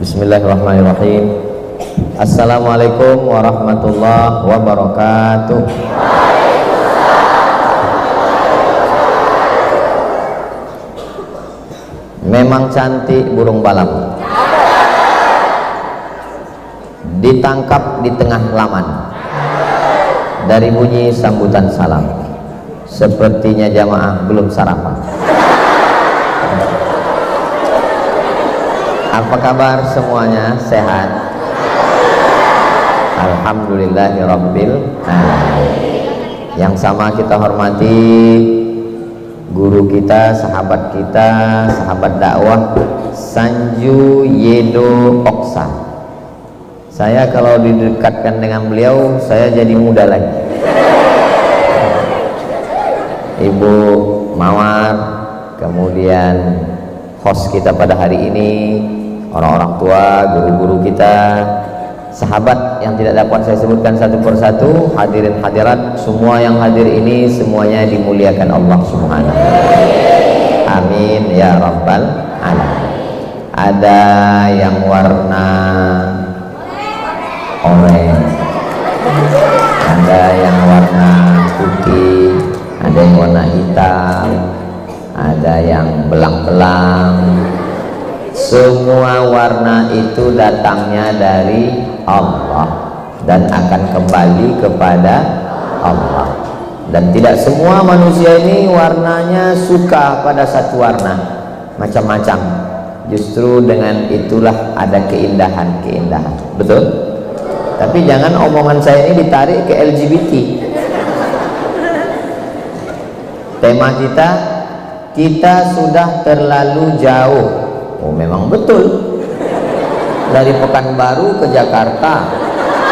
Bismillahirrahmanirrahim. Assalamualaikum warahmatullahi wabarakatuh. Memang cantik burung balap, ditangkap di tengah laman. Dari bunyi sambutan salam, sepertinya jamaah belum sarapan. Apa kabar semuanya? Sehat? Alhamdulillahirabbil alamin. Yang sama kita hormati guru kita, sahabat dakwah Sanju Yedo Oksa. Saya kalau didekatkan dengan beliau, saya jadi muda lagi. Ibu Mawar, kemudian host kita pada hari ini, orang-orang tua, guru-guru kita, sahabat yang tidak dapat saya sebutkan satu persatu, hadirin hadirat, semua yang hadir ini semuanya dimuliakan Allah Subhanahu wa ta'ala. Amin ya rabbal alamin. Ada yang warna orange, ada yang warna putih, ada yang warna hitam, ada yang belang-belang. Semua warna itu datangnya dari Allah dan akan kembali kepada Allah. Dan tidak semua manusia ini warnanya suka pada satu warna, macam-macam. Justru dengan itulah ada keindahan-keindahan. Betul? Tapi jangan omongan saya ini ditarik ke LGBT. Tema kita sudah terlalu jauh. Oh, memang betul. Dari Pekanbaru ke Jakarta,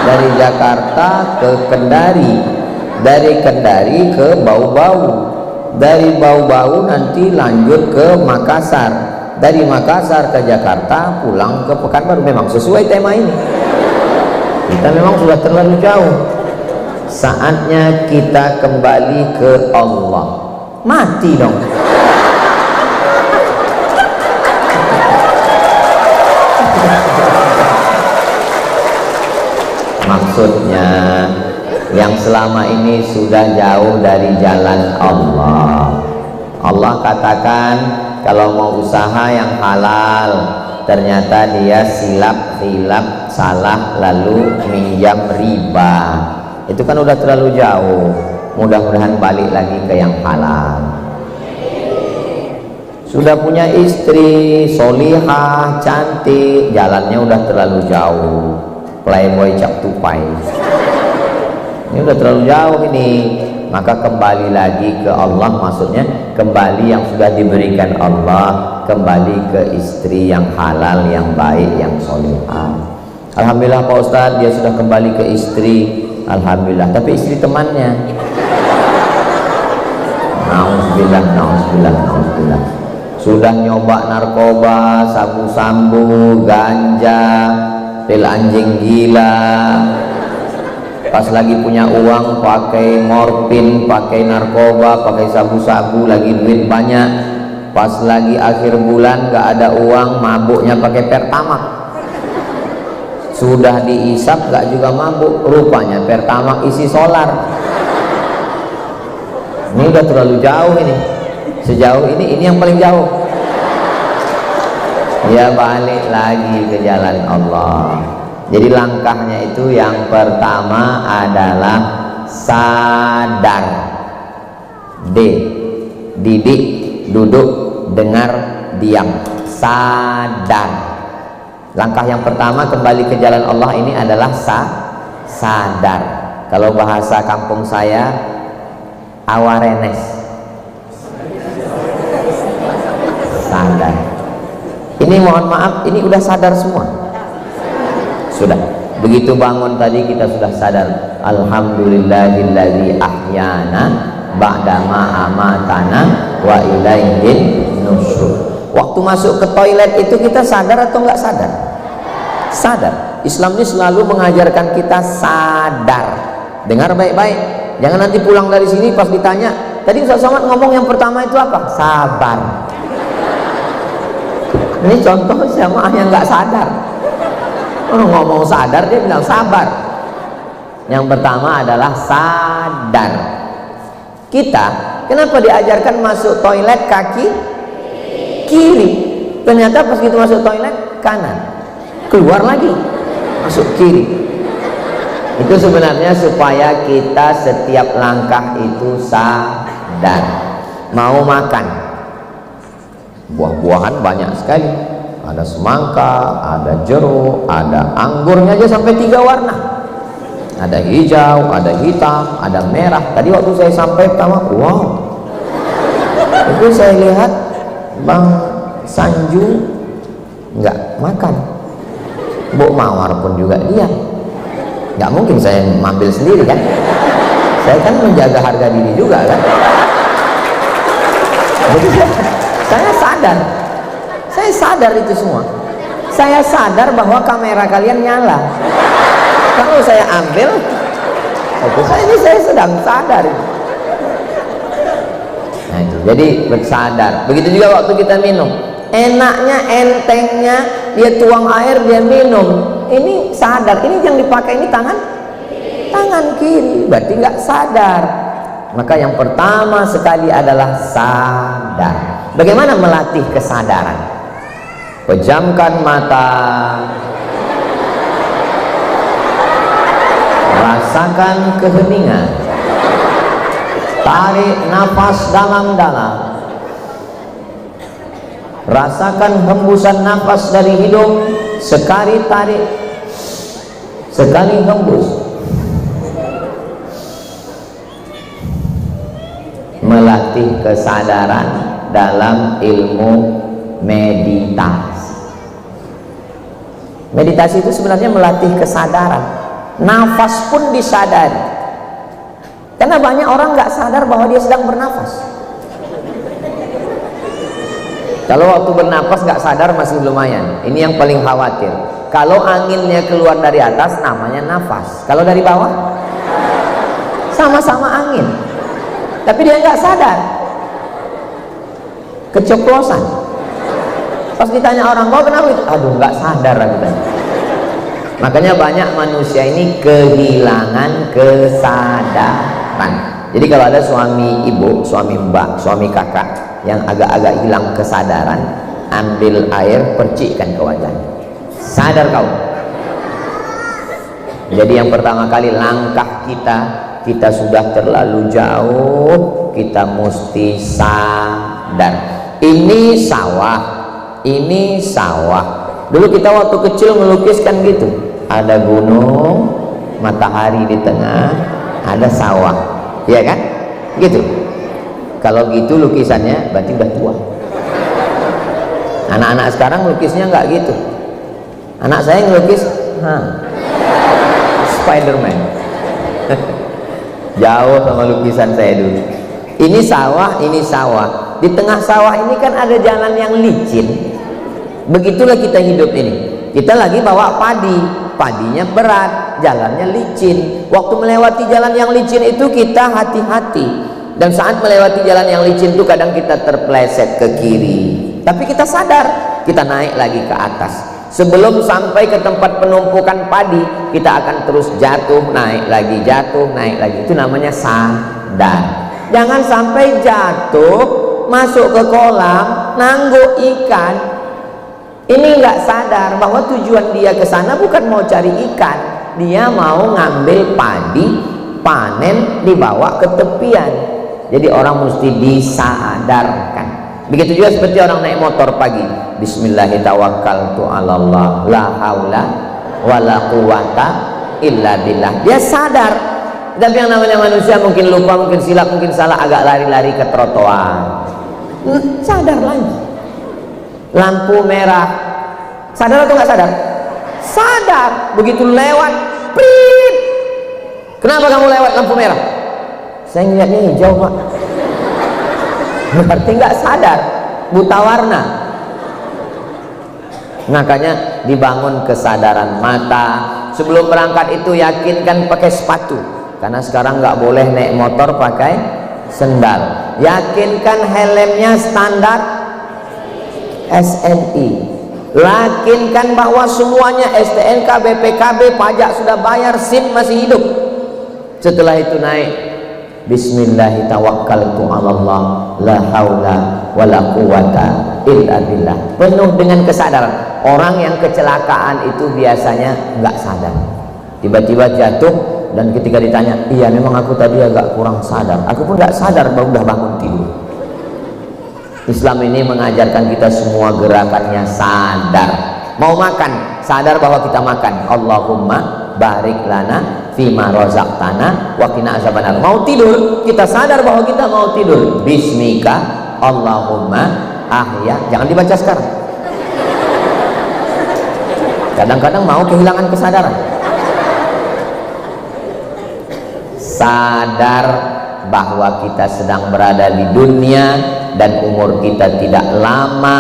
dari Jakarta ke Kendari, dari Kendari ke Bau-Bau, dari Bau-Bau nanti lanjut ke Makassar, dari Makassar ke Jakarta, pulang ke Pekanbaru. Memang sesuai tema ini. Kita memang sudah terlalu jauh. Saatnya kita kembali ke Allah. Mati dong. Maksudnya yang selama ini sudah jauh dari jalan Allah. Allah katakan kalau mau usaha yang halal, ternyata dia silap, salah, lalu minjam riba. Itu kan udah terlalu jauh. Mudah-mudahan balik lagi ke yang halal. Sudah punya istri solihah, cantik, jalannya udah terlalu jauh. Playboy cap tupai, ini udah terlalu jauh ini. Maka kembali lagi ke Allah, maksudnya kembali yang sudah diberikan Allah, kembali ke istri yang halal, yang baik, yang solihah. Alhamdulillah Pak Ustadz, dia sudah kembali ke istri. Alhamdulillah, tapi istri temannya. Nauzubillah. Sudah nyoba narkoba, sabu-sabu, ganja, pil anjing gila. Pas lagi punya uang pakai morfin, pakai narkoba, pakai sabu-sabu, lagi duit banyak. Pas lagi akhir bulan gak ada uang, mabuknya pakai Pertamax. Sudah diisap gak juga mabuk, rupanya Pertamax isi solar. Ini udah terlalu jauh ini. Sejauh ini yang paling jauh. Ya balik lagi ke jalan Allah. Jadi langkahnya itu yang pertama adalah sadar. D, didik, duduk, dengar, diam. Sadar. Langkah yang pertama kembali ke jalan Allah ini adalah sadar. Kalau bahasa kampung saya, awareness. Sadar. Ini mohon maaf, ini udah sadar semua. Sudah. Begitu bangun tadi kita sudah sadar. Alhamdulillahilladzi ahyana ba'dama amatana wa ilaihin nusyur. Waktu masuk ke toilet itu kita sadar atau enggak sadar? Sadar. Islam ini selalu mengajarkan kita sadar. Dengar baik-baik. Jangan nanti pulang dari sini pas ditanya, tadi Ustaz Somad ngomong yang pertama itu apa? Sabar. Ini contoh jamaah yang nggak sadar. ngomong sadar dia bilang sabar. Yang pertama adalah sadar. Kita kenapa diajarkan masuk toilet kaki kiri? Ternyata pas gitu masuk toilet kanan, keluar lagi masuk kiri. Itu sebenarnya supaya kita setiap langkah itu sadar. Mau makan, buah-buahan banyak sekali, ada semangka, ada jeruk, ada anggurnya aja sampai 3 warna, ada hijau, ada hitam, ada merah. Tadi waktu saya sampai pertama, wow, itu saya lihat Bang Sanju nggak makan, Bu Mawar pun juga diam. Nggak mungkin saya ambil sendiri kan, saya kan menjaga harga diri juga kan. Jadi saya sadar itu semua. Saya sadar bahwa kamera kalian nyala. Kalau saya ambil, itu saya sedang sadar. Nah itu, jadi bersadar. Begitu juga waktu kita minum, enaknya, entengnya, dia tuang air, dia minum. Ini sadar, ini yang dipakai ini tangan kiri, berarti nggak sadar. Maka yang pertama sekali adalah sadar. Bagaimana melatih kesadaran? Pejamkan mata, rasakan keheningan, tarik nafas dalam-dalam, rasakan hembusan nafas dari hidung, sekali tarik, sekali hembus. Melatih kesadaran dalam ilmu meditasi. Meditasi itu sebenarnya melatih kesadaran. Nafas pun disadari. Karena banyak orang nggak sadar bahwa dia sedang bernafas. Kalau waktu bernafas nggak sadar masih lumayan. Ini yang paling khawatir. Kalau anginnya keluar dari atas namanya nafas. Kalau dari bawah sama-sama angin. Tapi dia nggak sadar, keceplosan. Pas ditanya orang, kau kenapa itu? Aduh, nggak sadar gitu. Makanya banyak manusia ini kehilangan kesadaran. Jadi kalau ada suami ibu, suami mbak, suami kakak yang agak-agak hilang kesadaran, ambil air, percikkan ke wajahnya. Sadar kau. Jadi yang pertama kali langkah kita sudah terlalu jauh, kita mesti sadar. Ini sawah, ini sawah. Dulu kita waktu kecil melukis kan gitu, ada gunung, matahari di tengah, ada sawah, ya kan? Gitu. Kalau gitu lukisannya berarti udah tua. Anak-anak sekarang lukisnya nggak gitu. Anak saya ngelukis Spiderman. Jauh sama lukisan saya dulu. Ini sawah, ini sawah. Di tengah sawah ini kan ada jalan yang licin. Begitulah kita hidup ini. Kita lagi bawa padi, padinya berat, jalannya licin. Waktu melewati jalan yang licin itu kita hati-hati. Dan saat melewati jalan yang licin itu kadang kita terpleset ke kiri. Tapi kita sadar, kita naik lagi ke atas. Sebelum sampai ke tempat penumpukan padi, kita akan terus jatuh, naik lagi, jatuh, naik lagi. Itu namanya sadar. Jangan sampai jatuh, masuk ke kolam, nangguk ikan. Ini nggak sadar bahwa tujuan dia ke sana bukan mau cari ikan. Dia mau ngambil padi, panen, dibawa ke tepian. Jadi orang mesti disadarkan. Begitu juga seperti orang naik motor pagi, Bismillahirrahmanirrahim, la haula wala quwata illa billah. Dia sadar. Tapi yang namanya manusia mungkin lupa, mungkin silap, mungkin salah, agak lari-lari ke trotoar. Sadar lagi. Lampu merah, sadar atau nggak sadar? Sadar. Begitu lewat, prit. Kenapa kamu lewat lampu merah? Saya ngeliatnya hijau, Pak. Berarti nggak sadar, buta warna. Makanya dibangun kesadaran mata. Sebelum berangkat itu yakinkan pakai sepatu, karena sekarang nggak boleh naik motor pakai sendal. Yakinkan helmnya standar SNI. Yakinkan bahwa semuanya STNK, BPKB, pajak sudah bayar, SIM masih hidup. Setelah itu naik, Bismillahi tawakkaltu 'alallah la haula wala quwata illa billah. Penuh dengan kesadaran. Orang yang kecelakaan itu biasanya nggak sadar, tiba-tiba jatuh, dan ketika ditanya, iya memang aku tadi agak kurang sadar, aku pun nggak sadar baru udah bangun tidur. Islam ini mengajarkan kita semua gerakannya sadar. Mau makan, sadar bahwa kita makan. Allahumma barik lana fima razaqtana wa qina azabannar. Mau tidur, kita sadar bahwa kita mau tidur. Bismika Allahumma ahya. Jangan dibaca sekarang. Kadang-kadang mau kehilangan kesadaran. Sadar bahwa kita sedang berada di dunia dan umur kita tidak lama.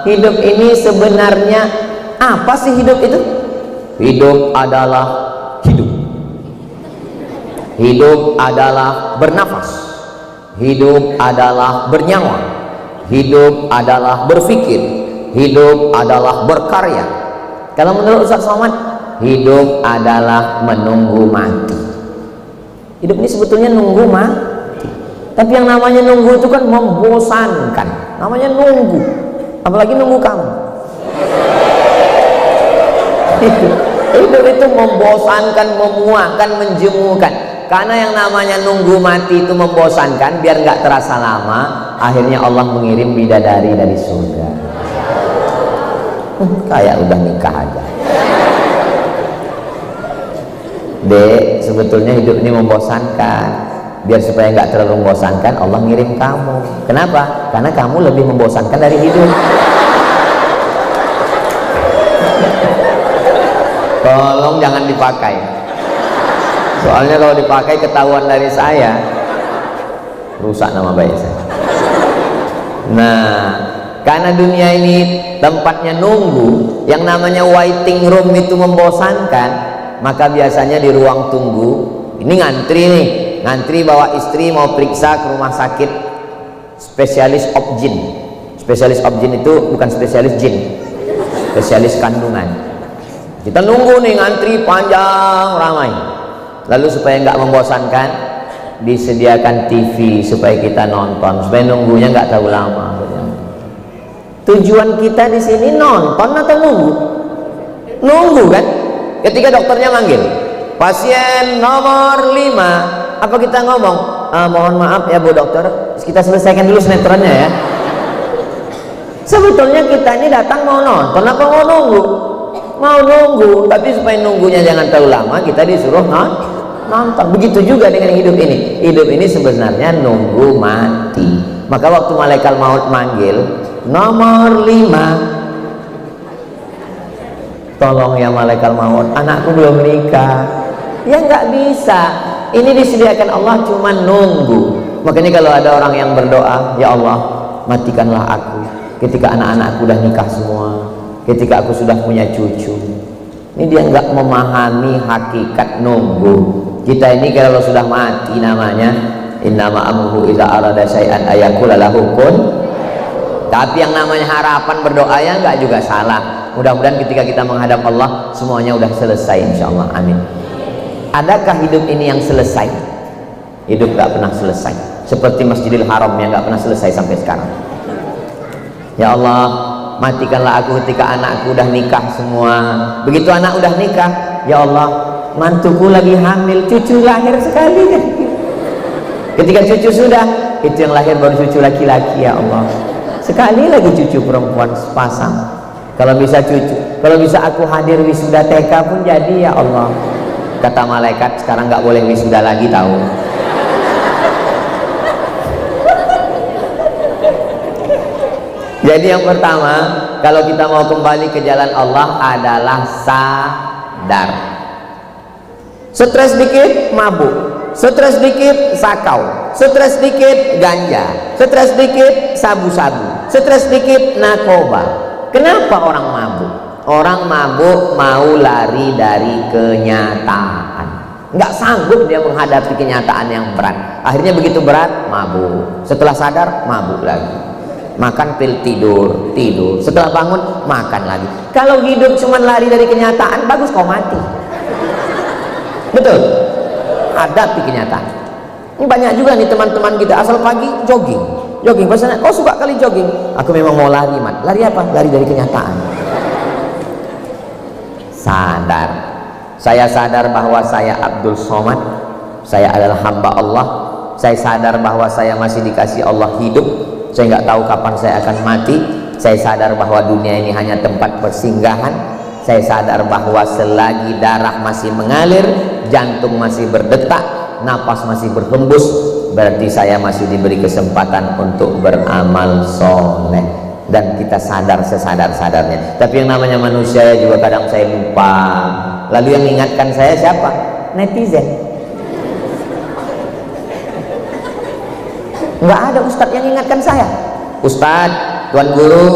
Hidup ini sebenarnya apa sih hidup itu? Hidup adalah hidup. Hidup adalah bernafas. Hidup adalah bernyawa. Hidup adalah berpikir. Hidup adalah berkarya. Kalau menurut Ustaz Somad, hidup adalah menunggu mati. Hidup ini sebetulnya nunggu mati. Tapi yang namanya nunggu itu kan membosankan. Namanya nunggu. Apalagi nunggu kamu. Hidup itu membosankan, memuakkan, menjemukan. Karena yang namanya nunggu mati itu membosankan, biar nggak terasa lama, akhirnya Allah mengirim bidadari dari surga. Kayak udah nikah aja. Dek, sebetulnya hidup ini membosankan. Biar supaya nggak terlalu membosankan, Allah ngirim kamu. Kenapa? Karena kamu lebih membosankan dari hidup. Tolong jangan dipakai. Soalnya kalau dipakai ketahuan dari saya, rusak nama baik saya. Nah, karena dunia ini tempatnya nunggu, yang namanya waiting room itu membosankan, maka biasanya di ruang tunggu ini ngantri nih. Ngantri bawa istri mau periksa ke rumah sakit spesialis obgyn. Spesialis obgyn itu bukan spesialis jin, spesialis kandungan. Kita nunggu nih, ngantri panjang ramai. Lalu supaya nggak membosankan, disediakan TV supaya kita nonton, supaya nunggunya nggak terlalu lama. Tujuan kita di sini nonton atau nunggu? Nunggu kan? Ketika dokternya manggil, pasien nomor 5. Apa kita ngomong, mohon maaf ya Bu Dokter, kita selesaikan dulu sinetronnya ya. Sebetulnya kita ini datang mau nonton apa mau nunggu? Mau nunggu, tapi supaya nunggunya jangan terlalu lama, kita disuruh nonton. Begitu juga dengan hidup ini. Hidup ini sebenarnya nunggu mati. Maka waktu malaikat maut manggil nomor 5, tolong ya malaikat maut, anakku belum nikah. Ya nggak bisa. Ini disediakan Allah cuma nunggu. Makanya kalau ada orang yang berdoa, ya Allah matikanlah aku ketika anak-anakku udah nikah semua, ketika aku sudah punya cucu. Ini dia nggak memahami hakikat nunggu. Kita ini kalau sudah mati namanya innama amruhu idza arada syai'an ayaqula lahu kun. Tapi yang namanya harapan berdoa ya nggak juga salah. Mudah-mudahan ketika kita menghadap Allah semuanya udah selesai insyaallah. Amin. Adakah hidup ini yang selesai? Hidup gak pernah selesai. Seperti Masjidil Haram yang gak pernah selesai sampai sekarang. Ya Allah, matikanlah aku ketika anakku udah nikah semua. Begitu anak udah nikah, ya Allah, mantuku lagi hamil, cucu lahir sekali. Ketika cucu sudah, itu yang lahir baru cucu laki-laki, ya Allah. Sekali lagi cucu perempuan sepasang. Kalau bisa cucu, kalau bisa aku hadir wisuda TK pun jadi, ya Allah. Kata malaikat, sekarang nggak boleh wisuda lagi tahu. Jadi yang pertama, kalau kita mau kembali ke jalan Allah adalah sadar. Stres dikit mabuk, stres dikit sakau, stres dikit ganja, stres dikit sabu-sabu, stres dikit narkoba. Kenapa orang mabuk? Orang mabuk mau lari dari kenyataan, nggak sanggup dia menghadapi kenyataan yang berat. Akhirnya begitu berat, mabuk. Setelah sadar, mabuk lagi. makan pil tidur, tidur, setelah bangun makan lagi. Kalau hidup cuma lari dari kenyataan, bagus kau mati. Betul? Hadapi kenyataan. Ini banyak juga nih teman-teman kita asal pagi jogging, jogging. Pasanya kau suka kali jogging. Aku memang mau lari, man. Lari apa? Lari dari kenyataan. Sadar. Saya sadar bahwa saya Abdul Somad, saya adalah hamba Allah. Saya sadar bahwa saya masih dikasih Allah hidup. Saya nggak tahu kapan saya akan mati. Saya sadar bahwa dunia ini hanya tempat persinggahan. Saya sadar bahwa selagi darah masih mengalir, jantung masih berdetak, napas masih berhembus, berarti saya masih diberi kesempatan untuk beramal soleh. Dan kita sadar sesadar-sadarnya. Tapi yang namanya manusia juga kadang saya lupa. Lalu yang mengingatkan saya siapa? Netizen. Nggak ada ustadz yang ingatkan saya. Ustadz, tuan guru,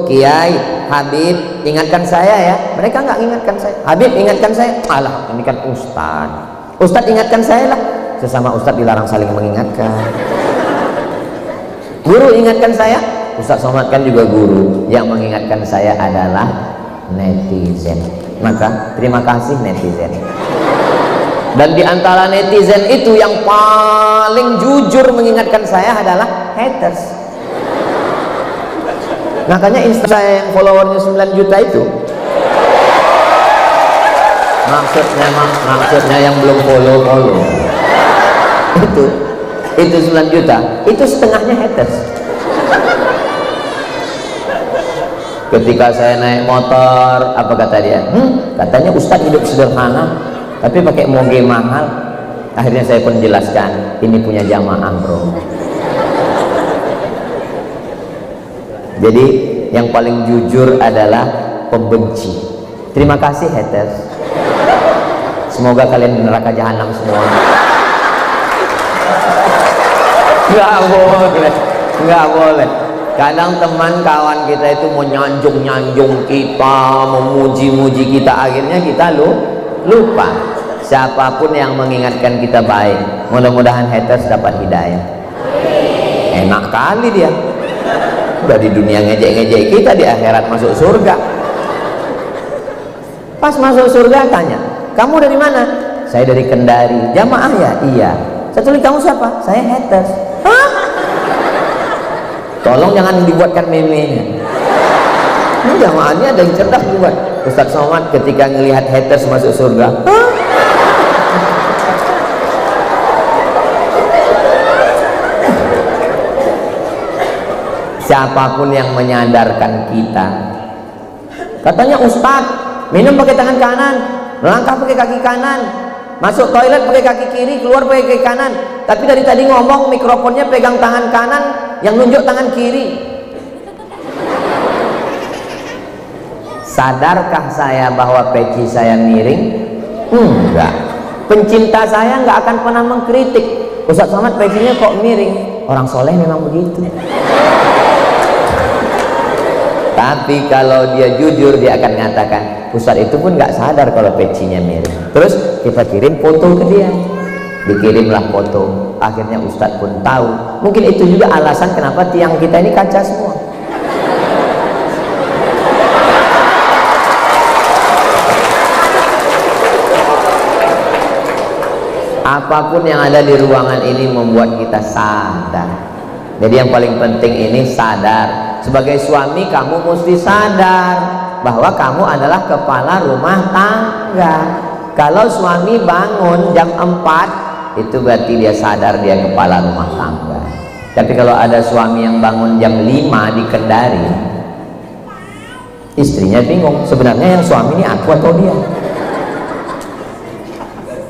kiai, Habib, ingatkan saya ya. Mereka nggak ingatkan saya. Habib ingatkan saya. Alah, ini kan ustadz. Ustadz ingatkan saya lah. Sesama ustadz dilarang saling mengingatkan. Guru ingatkan saya. Ustadz Somad kan juga guru. Yang mengingatkan saya adalah netizen. Maka terima kasih netizen. Dan di antara netizen itu yang paling jujur mengingatkan saya adalah haters. Makanya Insta saya yang followernya 9 juta itu, maksudnya yang belum follow itu 9 juta, itu setengahnya haters. Ketika saya naik motor, apa kata dia? Katanya Ustadz hidup sederhana, tapi pakai moge mahal. Akhirnya saya pun jelaskan, ini punya jamaah bro. Jadi yang paling jujur adalah pembenci. Terima kasih haters. Semoga kalian di neraka jahanam semua. Nggak boleh. Kadang teman kawan kita itu mau nyanjung kita, memuji-muji kita, akhirnya kita lupa. Siapapun yang mengingatkan kita baik, mudah-mudahan haters dapat hidayah. Enak kali dia. Udah di dunia ngejek-ngejek kita, di akhirat masuk surga. Pas masuk surga tanya, kamu dari mana? Saya dari Kendari. Jamaah ya? Iya. Satu lagi, kamu siapa? Saya haters. Hah? Tolong jangan dibuatkan meme-nya. Ini jamaahnya ada yang cerdas buat. Ustadz Somad ketika ngelihat haters masuk surga. Hah? Siapapun yang menyadarkan kita, katanya Ustadz minum pakai tangan kanan, melangkah pakai kaki kanan, masuk toilet pakai kaki kiri, keluar pakai kaki kanan. Tapi dari tadi ngomong mikrofonnya pegang tangan kanan, yang nunjuk tangan kiri. Sadarkah saya bahwa peci saya miring? Enggak. Pencinta saya nggak akan pernah mengkritik. Ustadz Somad pecinya kok miring? Orang soleh memang begitu. Tapi kalau dia jujur, dia akan mengatakan, Ustadz itu pun nggak sadar kalau pecinya miring. Terus kita kirim foto ke dia, dikirimlah foto. Akhirnya Ustadz pun tahu. Mungkin itu juga alasan kenapa tiang kita ini kaca semua. Apapun yang ada di ruangan ini membuat kita sadar. Jadi yang paling penting ini sadar. Sebagai suami kamu mesti sadar bahwa kamu adalah kepala rumah tangga. Kalau suami bangun jam 4, itu berarti dia sadar dia kepala rumah tangga. Tapi kalau ada suami yang bangun jam 5 di Kendari, istrinya bingung, sebenarnya yang suami ini aku atau dia?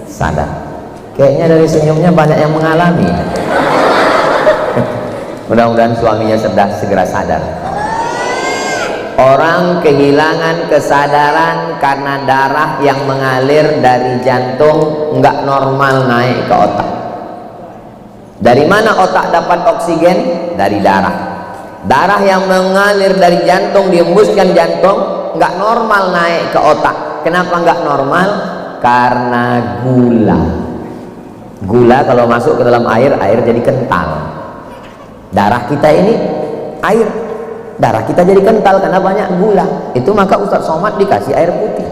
Sadar. Kayaknya dari senyumnya banyak yang mengalami. Mudah-mudahan suaminya segera sadar. Orang kehilangan kesadaran karena darah yang mengalir dari jantung nggak normal naik ke otak. Dari mana otak dapat oksigen? Dari darah. Darah yang mengalir dari jantung dihembuskan jantung nggak normal naik ke otak. Kenapa nggak normal? Karena gula. Gula kalau masuk ke dalam air, air jadi kental. Darah kita ini air. darah kita jadi kental karena banyak gula. Itu maka Ustadz Somad dikasih air putih.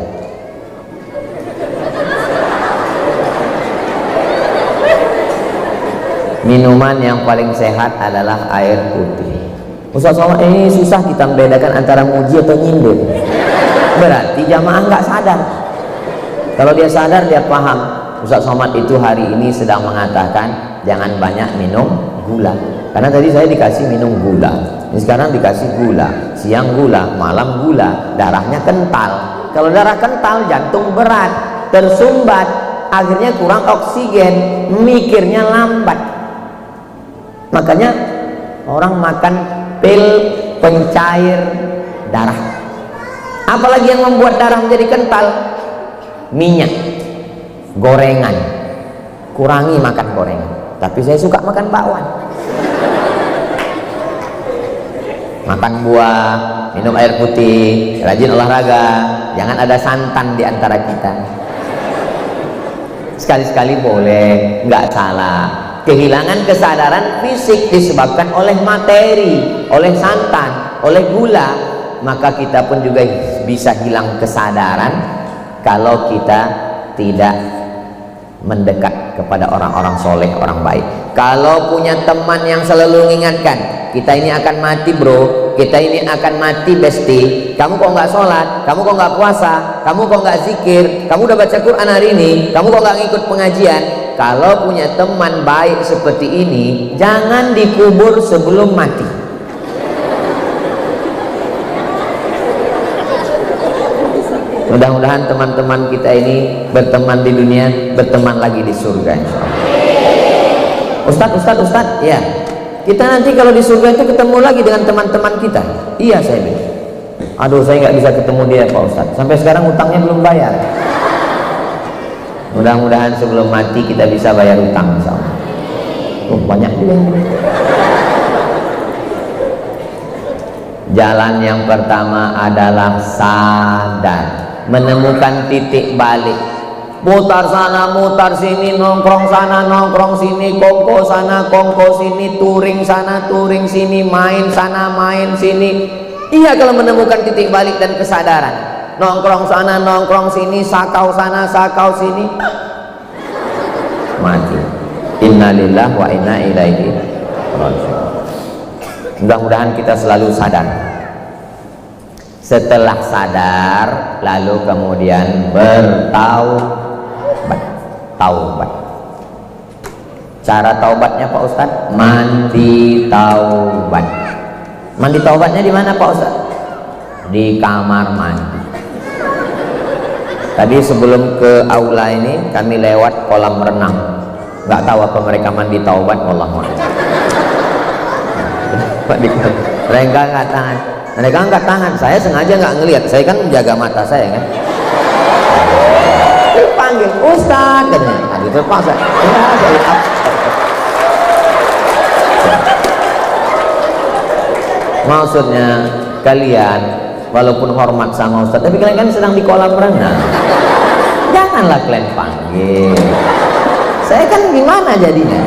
Minuman yang paling sehat adalah air putih. Ustadz Somad, ini susah kita membedakan antara muji atau nyindir. Berarti jamaah nggak sadar. Kalau dia sadar, dia paham. Ustadz Somad itu hari ini sedang mengatakan jangan banyak minum gula. Karena tadi saya dikasih minum gula, ini sekarang dikasih gula, siang gula, malam gula, darahnya kental. Kalau darah kental, jantung berat, tersumbat, akhirnya kurang oksigen, mikirnya lambat. Makanya orang makan pil pencair darah. Apalagi yang membuat darah menjadi kental? Minyak, gorengan. Kurangi makan gorengan. Tapi saya suka makan bakwan. Makan buah, minum air putih, rajin olahraga, jangan ada santan di antara kita. Sekali-sekali boleh, nggak salah. Kehilangan kesadaran fisik disebabkan oleh materi, oleh santan, oleh gula, maka kita pun juga bisa hilang kesadaran kalau kita tidak mendekat kepada orang-orang soleh, orang baik. Kalau punya teman yang selalu mengingatkan, kita ini akan mati bro, kita ini akan mati besti, kamu kok nggak sholat, kamu kok nggak puasa, kamu kok nggak zikir, kamu udah baca Quran hari ini, kamu kok nggak ngikut pengajian. Kalau punya teman baik seperti ini, jangan dikubur sebelum mati. Mudah-mudahan teman-teman kita ini berteman di dunia, berteman lagi di surga. Ustadz, ya. Kita nanti kalau di surga itu ketemu lagi dengan teman-teman kita. Iya, saya bilang. Aduh, saya nggak bisa ketemu dia Pak Ustadz. Sampai sekarang utangnya belum bayar. Mudah-mudahan sebelum mati kita bisa bayar utang sama. Oh, banyak juga. Jalan yang pertama adalah sadar, menemukan titik balik. Mutar sana, mutar sini, nongkrong sana, nongkrong sini, kongko sana, kongko sini, touring sana, touring sini, main sana, main sini. Iya, kalau menemukan titik balik dan kesadaran. Nongkrong sana, nongkrong sini, sakau sana, sakau sini, mati. Innalillahi wa inna ilaihi raji'un. Mudah-mudahan kita selalu sadar. Setelah sadar, lalu kemudian taubat. Cara taubatnya Pak Ustadz, mandi taubat. Mandi taubatnya di mana Pak Ustadz? Di kamar mandi. Tadi sebelum ke aula ini kami lewat kolam renang. Nggak tahu apa mereka mandi taubat, wallahu a'lam. Mereka angkat tangan. Mereka angkat tangan. Saya sengaja nggak ngelihat. Saya kan menjaga mata saya kan. Dipanggil Ustadz katanya. Tadi terpaksa. Maksudnya kalian walaupun hormat sama Ustadz, tapi kalian kan sedang di kolam renang. Janganlah kalian panggil. Saya kan gimana jadinya?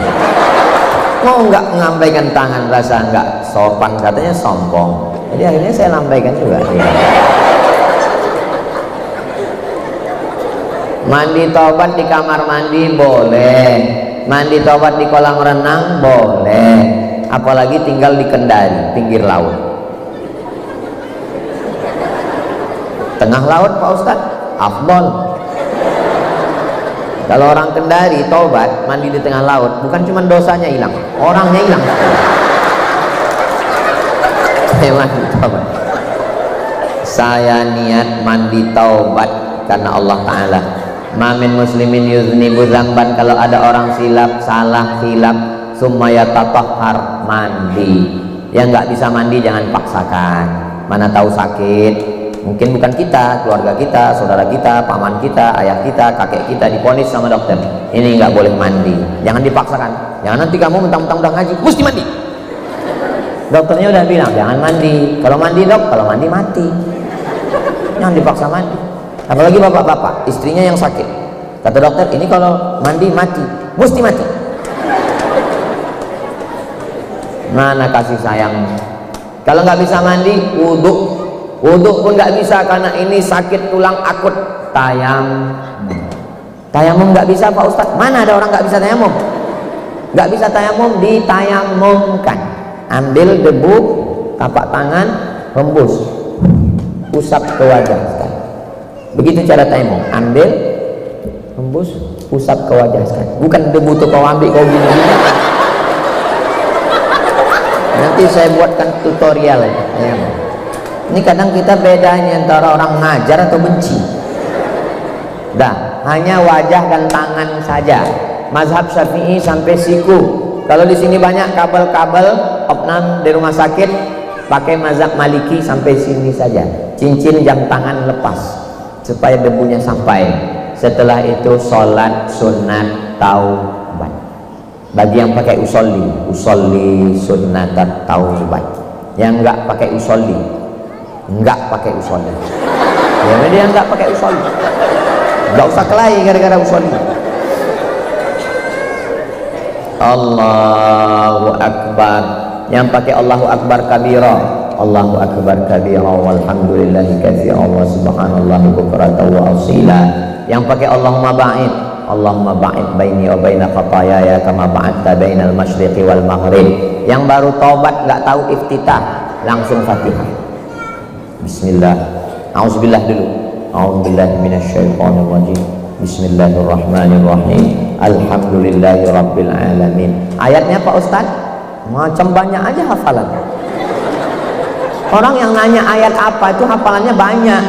Mau nggak mengambaikan tangan, rasa nggak sopan, katanya sombong. Jadi akhirnya saya lambaikan juga. Ya. Mandi taubat di kamar mandi boleh, mandi taubat di kolam renang boleh, apalagi tinggal di Kendari, pinggir laut. Tengah laut Pak Ustadz, afdol. Kalau orang Kendari taubat mandi di tengah laut, bukan cuma dosanya hilang, orangnya hilang. Mandi taubat. Saya niat mandi taubat karena Allah Ta'ala. Mamin muslimin yuznibu zamban, kalau ada orang silap, salah, hilap, summa yatatahhar, mandi. Yang nggak bisa mandi jangan paksakan. Mana tahu sakit, mungkin bukan kita, keluarga kita, saudara kita, paman kita, ayah kita, kakek kita diponis sama dokter, ini nggak boleh mandi. Jangan dipaksakan. Jangan nanti kamu mentang-mentang udah ngaji mesti mandi. Dokternya udah bilang jangan mandi. Kalau mandi dok, kalau mandi mati. Jangan dipaksa mandi. Apalagi bapak-bapak, istrinya yang sakit. Kata dokter, ini kalau mandi mati, mesti mati. Mana kasih sayang? Kalau nggak bisa mandi, wudhu. Wudhu pun nggak bisa karena ini sakit tulang akut. Tayamum nggak bisa Pak Ustadz. Mana ada orang nggak bisa tayamum? Nggak bisa tayamum, ditayamumkan. Ambil debu tapak tangan, hembus, usap ke wajah. Begitu cara tayamum. Ambil, hembus, usap ke wajah sekali. Bukan debu tuh kau ambil kau gini. Nanti saya buatkan tutorial ya. Ini kadang kita bedanya antara orang ngajar atau benci. Dah, hanya wajah dan tangan saja. Mazhab Syafi'i sampai siku. Kalau di sini banyak kabel-kabel opnam di rumah sakit, pakai mazhab Maliki sampai sini saja. Cincin jam tangan lepas supaya debunya sampai. Setelah itu sholat sunat taubat. Bagi yang pakai usolli sunat taubat. Yang enggak pakai usolli, ya dia enggak pakai usolli, enggak usah kelahi gara-gara usolli. Allahu Akbar. Yang pakai Allahu Akbar kabira, Allahu Akbar kabira walhamdulillahi katsira wa subhanallahi bukratan wa asila. Yang pakai Allahumma ba'id baini wa baina khataayaya kama ba'adta bainal masyriqi wal maghrib. Yang baru taubat nggak tahu iftitah, langsung Fatihah. Bismillah. Auzubillah dulu. A'udzubillahi minasyaitonir rajim. Bismillahirrahmanirrahim. Alhamdulillahi rabbil alamin. Ayatnya Pak Ustaz macam banyak aja hafalannya. Orang yang nanya ayat apa itu hafalannya banyak.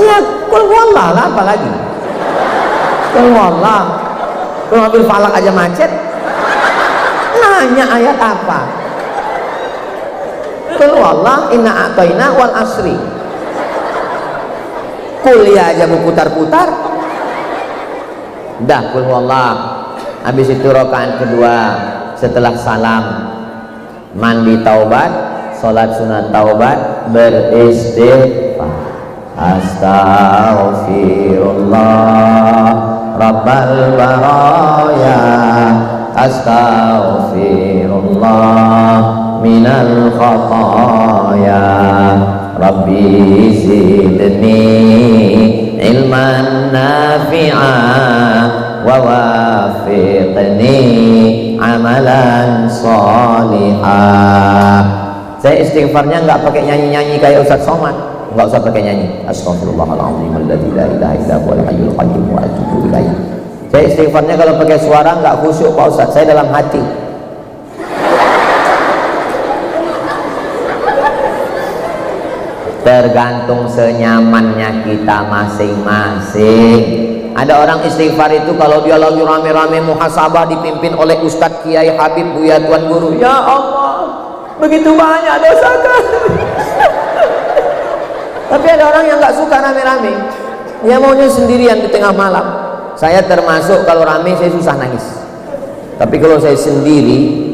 Ya, kul huwallah lah, apa lagi? Kul huwallah. Kalau mobil falak aja macet, nanya ayat apa? Kul huwallah, inna a'tayna wal asri. Kuliah aja mau putar-putar. Dah kul huwallah. Habis itu rakaat kedua setelah salam mandi taubat, salat sunat taubat, beristighfar. Astaghfirullah Rabbal baraya, astaghfirullah minal khataya, Rabbi zidni ilman nafi'a wa wafiqni amalan salihah. Saya istighfarnya nggak pakai nyanyi-nyanyi kayak Ustaz Somad, nggak usah pakai nyanyi. Astaghfirullahaladzim alladzi la ilaha illa huwal hayyul qayyum wa atubu ilaih. Saya istighfarnya kalau pakai suara nggak khusyuk Pak Ustaz, saya dalam hati. Tergantung senyamannya kita masing-masing. Ada orang istighfar itu kalau dia lagi rame-rame muhasabah dipimpin oleh Ustadz Kiai Habib Buya Tuan Guru, ya Allah begitu banyak dosa kan. Tapi ada orang yang nggak suka rame-rame, dia maunya sendirian di tengah malam. Saya termasuk, kalau rame saya susah nangis, tapi kalau saya sendiri,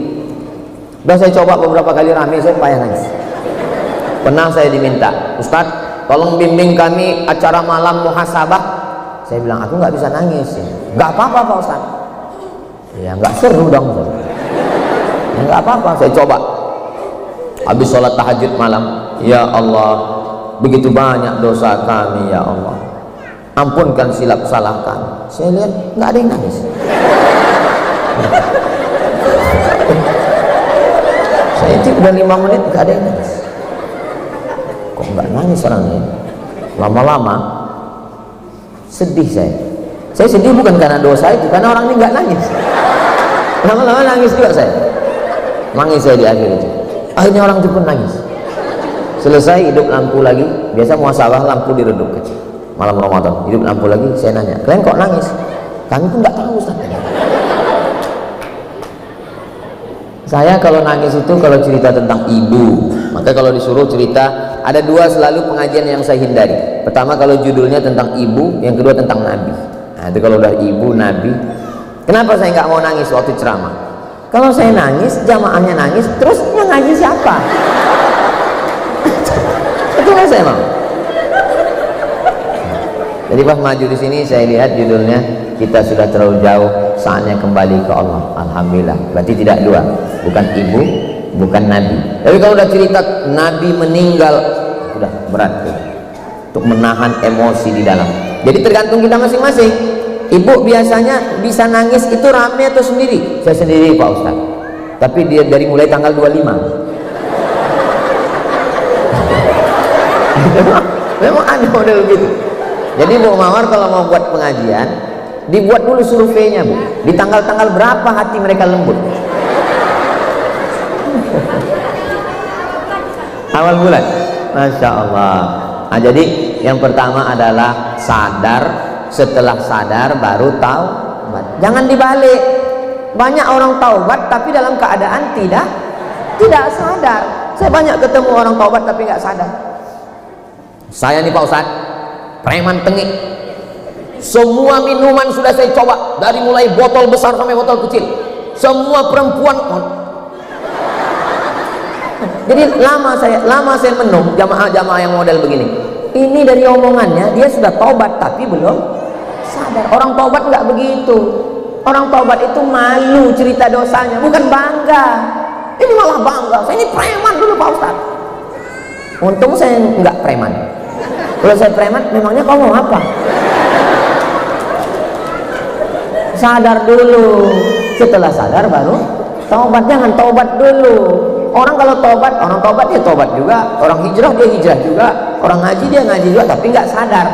udah saya coba beberapa kali rame saya payah nangis. Pernah saya diminta, Ustadz tolong bimbing kami acara malam muhasabah. Saya bilang aku nggak bisa nangis. Nggak apa-apa Pak Ustadz. Ya nggak seru dong. Ya, nggak apa-apa, saya coba. Habis sholat tahajud malam, ya Allah begitu banyak dosa kami ya Allah, ampunkan silap salah kami. Saya lihat nggak ada yang nangis. Saya itu udah 5 menit nggak ada yang nangis. Kok nggak nangis orang ini? Lama-lama sedih saya. Saya sedih bukan karena dosa itu, karena orang ini nggak nangis. Lama-lama nangis juga saya. Nangis saya di akhir itu. Akhirnya orang itu pun nangis. Selesai hidup lampu lagi. Biasa muhasabah lampu diredup kecil. Malam Ramadan hidup lampu lagi. Saya nanya, kalian kok nangis? Kami pun nggak tahu Ustaz. Saya kalau nangis itu kalau cerita tentang ibu. Maka kalau disuruh cerita, ada 2 selalu pengajian yang saya hindari. Pertama kalau judulnya tentang ibu, yang kedua tentang nabi. Nah itu kalau udah ibu, nabi. Kenapa saya nggak mau nangis waktu ceramah? Kalau saya nangis, jamaahnya nangis, terus yang ngaji siapa? Itu nggak saya mau. Jadi pas maju di sini saya lihat judulnya kita sudah terlalu jauh saatnya kembali ke Allah. Alhamdulillah. Berarti tidak dua, bukan ibu, bukan nabi. Tapi kalau udah cerita nabi meninggal, sudah berat tuh, untuk menahan emosi di dalam. Jadi tergantung kita masing-masing. Ibu biasanya bisa nangis itu rame atau sendiri? Saya sendiri Pak Ustaz. Tapi dia dari mulai tanggal 25. Memang ada model gitu. Jadi Bu Mawar kalau mau buat pengajian, dibuat dulu surveinya Bu. Di tanggal-tanggal berapa hati mereka lembut? Awal bulan. Masya Allah. Nah, jadi yang pertama adalah sadar. Setelah sadar baru taubat. Jangan dibalik. Banyak orang taubat tapi dalam keadaan tidak sadar. Saya banyak ketemu orang taubat tapi nggak sadar. Saya nih Pak Ustadz, preman tengik. Semua minuman sudah saya coba, dari mulai botol besar sampai botol kecil. Semua perempuan. Jadi lama saya menung jamaah-jamaah yang model begini. Ini dari omongannya dia sudah taubat tapi belum sadar. Orang taubat nggak begitu. Orang taubat itu malu cerita dosanya, bukan bangga. Ini malah bangga. Saya ini preman dulu Pak Ustadz. Untung saya nggak preman. Kalau saya preman, memangnya kau mau apa? Sadar dulu. Setelah sadar baru taubat. Jangan taubat dulu. Orang kalau taubat, orang taubat dia taubat juga. Orang hijrah dia hijrah juga. Orang ngaji dia ngaji juga, tapi nggak sadar.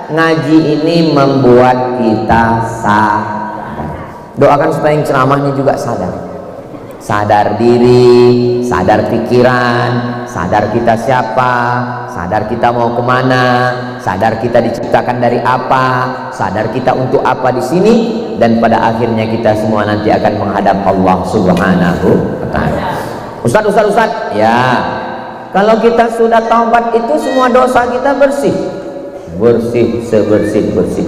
Ngaji ini membuat kita sadar. Doakan supaya yang ceramahnya juga sadar. Sadar diri, sadar pikiran, sadar kita siapa, sadar kita mau kemana, sadar kita diciptakan dari apa, sadar kita untuk apa di sini, dan pada akhirnya kita semua nanti akan menghadap Allah Subhanahu wa Ta'ala. Ustaz, ya, kalau kita sudah taubat itu semua dosa kita bersih sebersih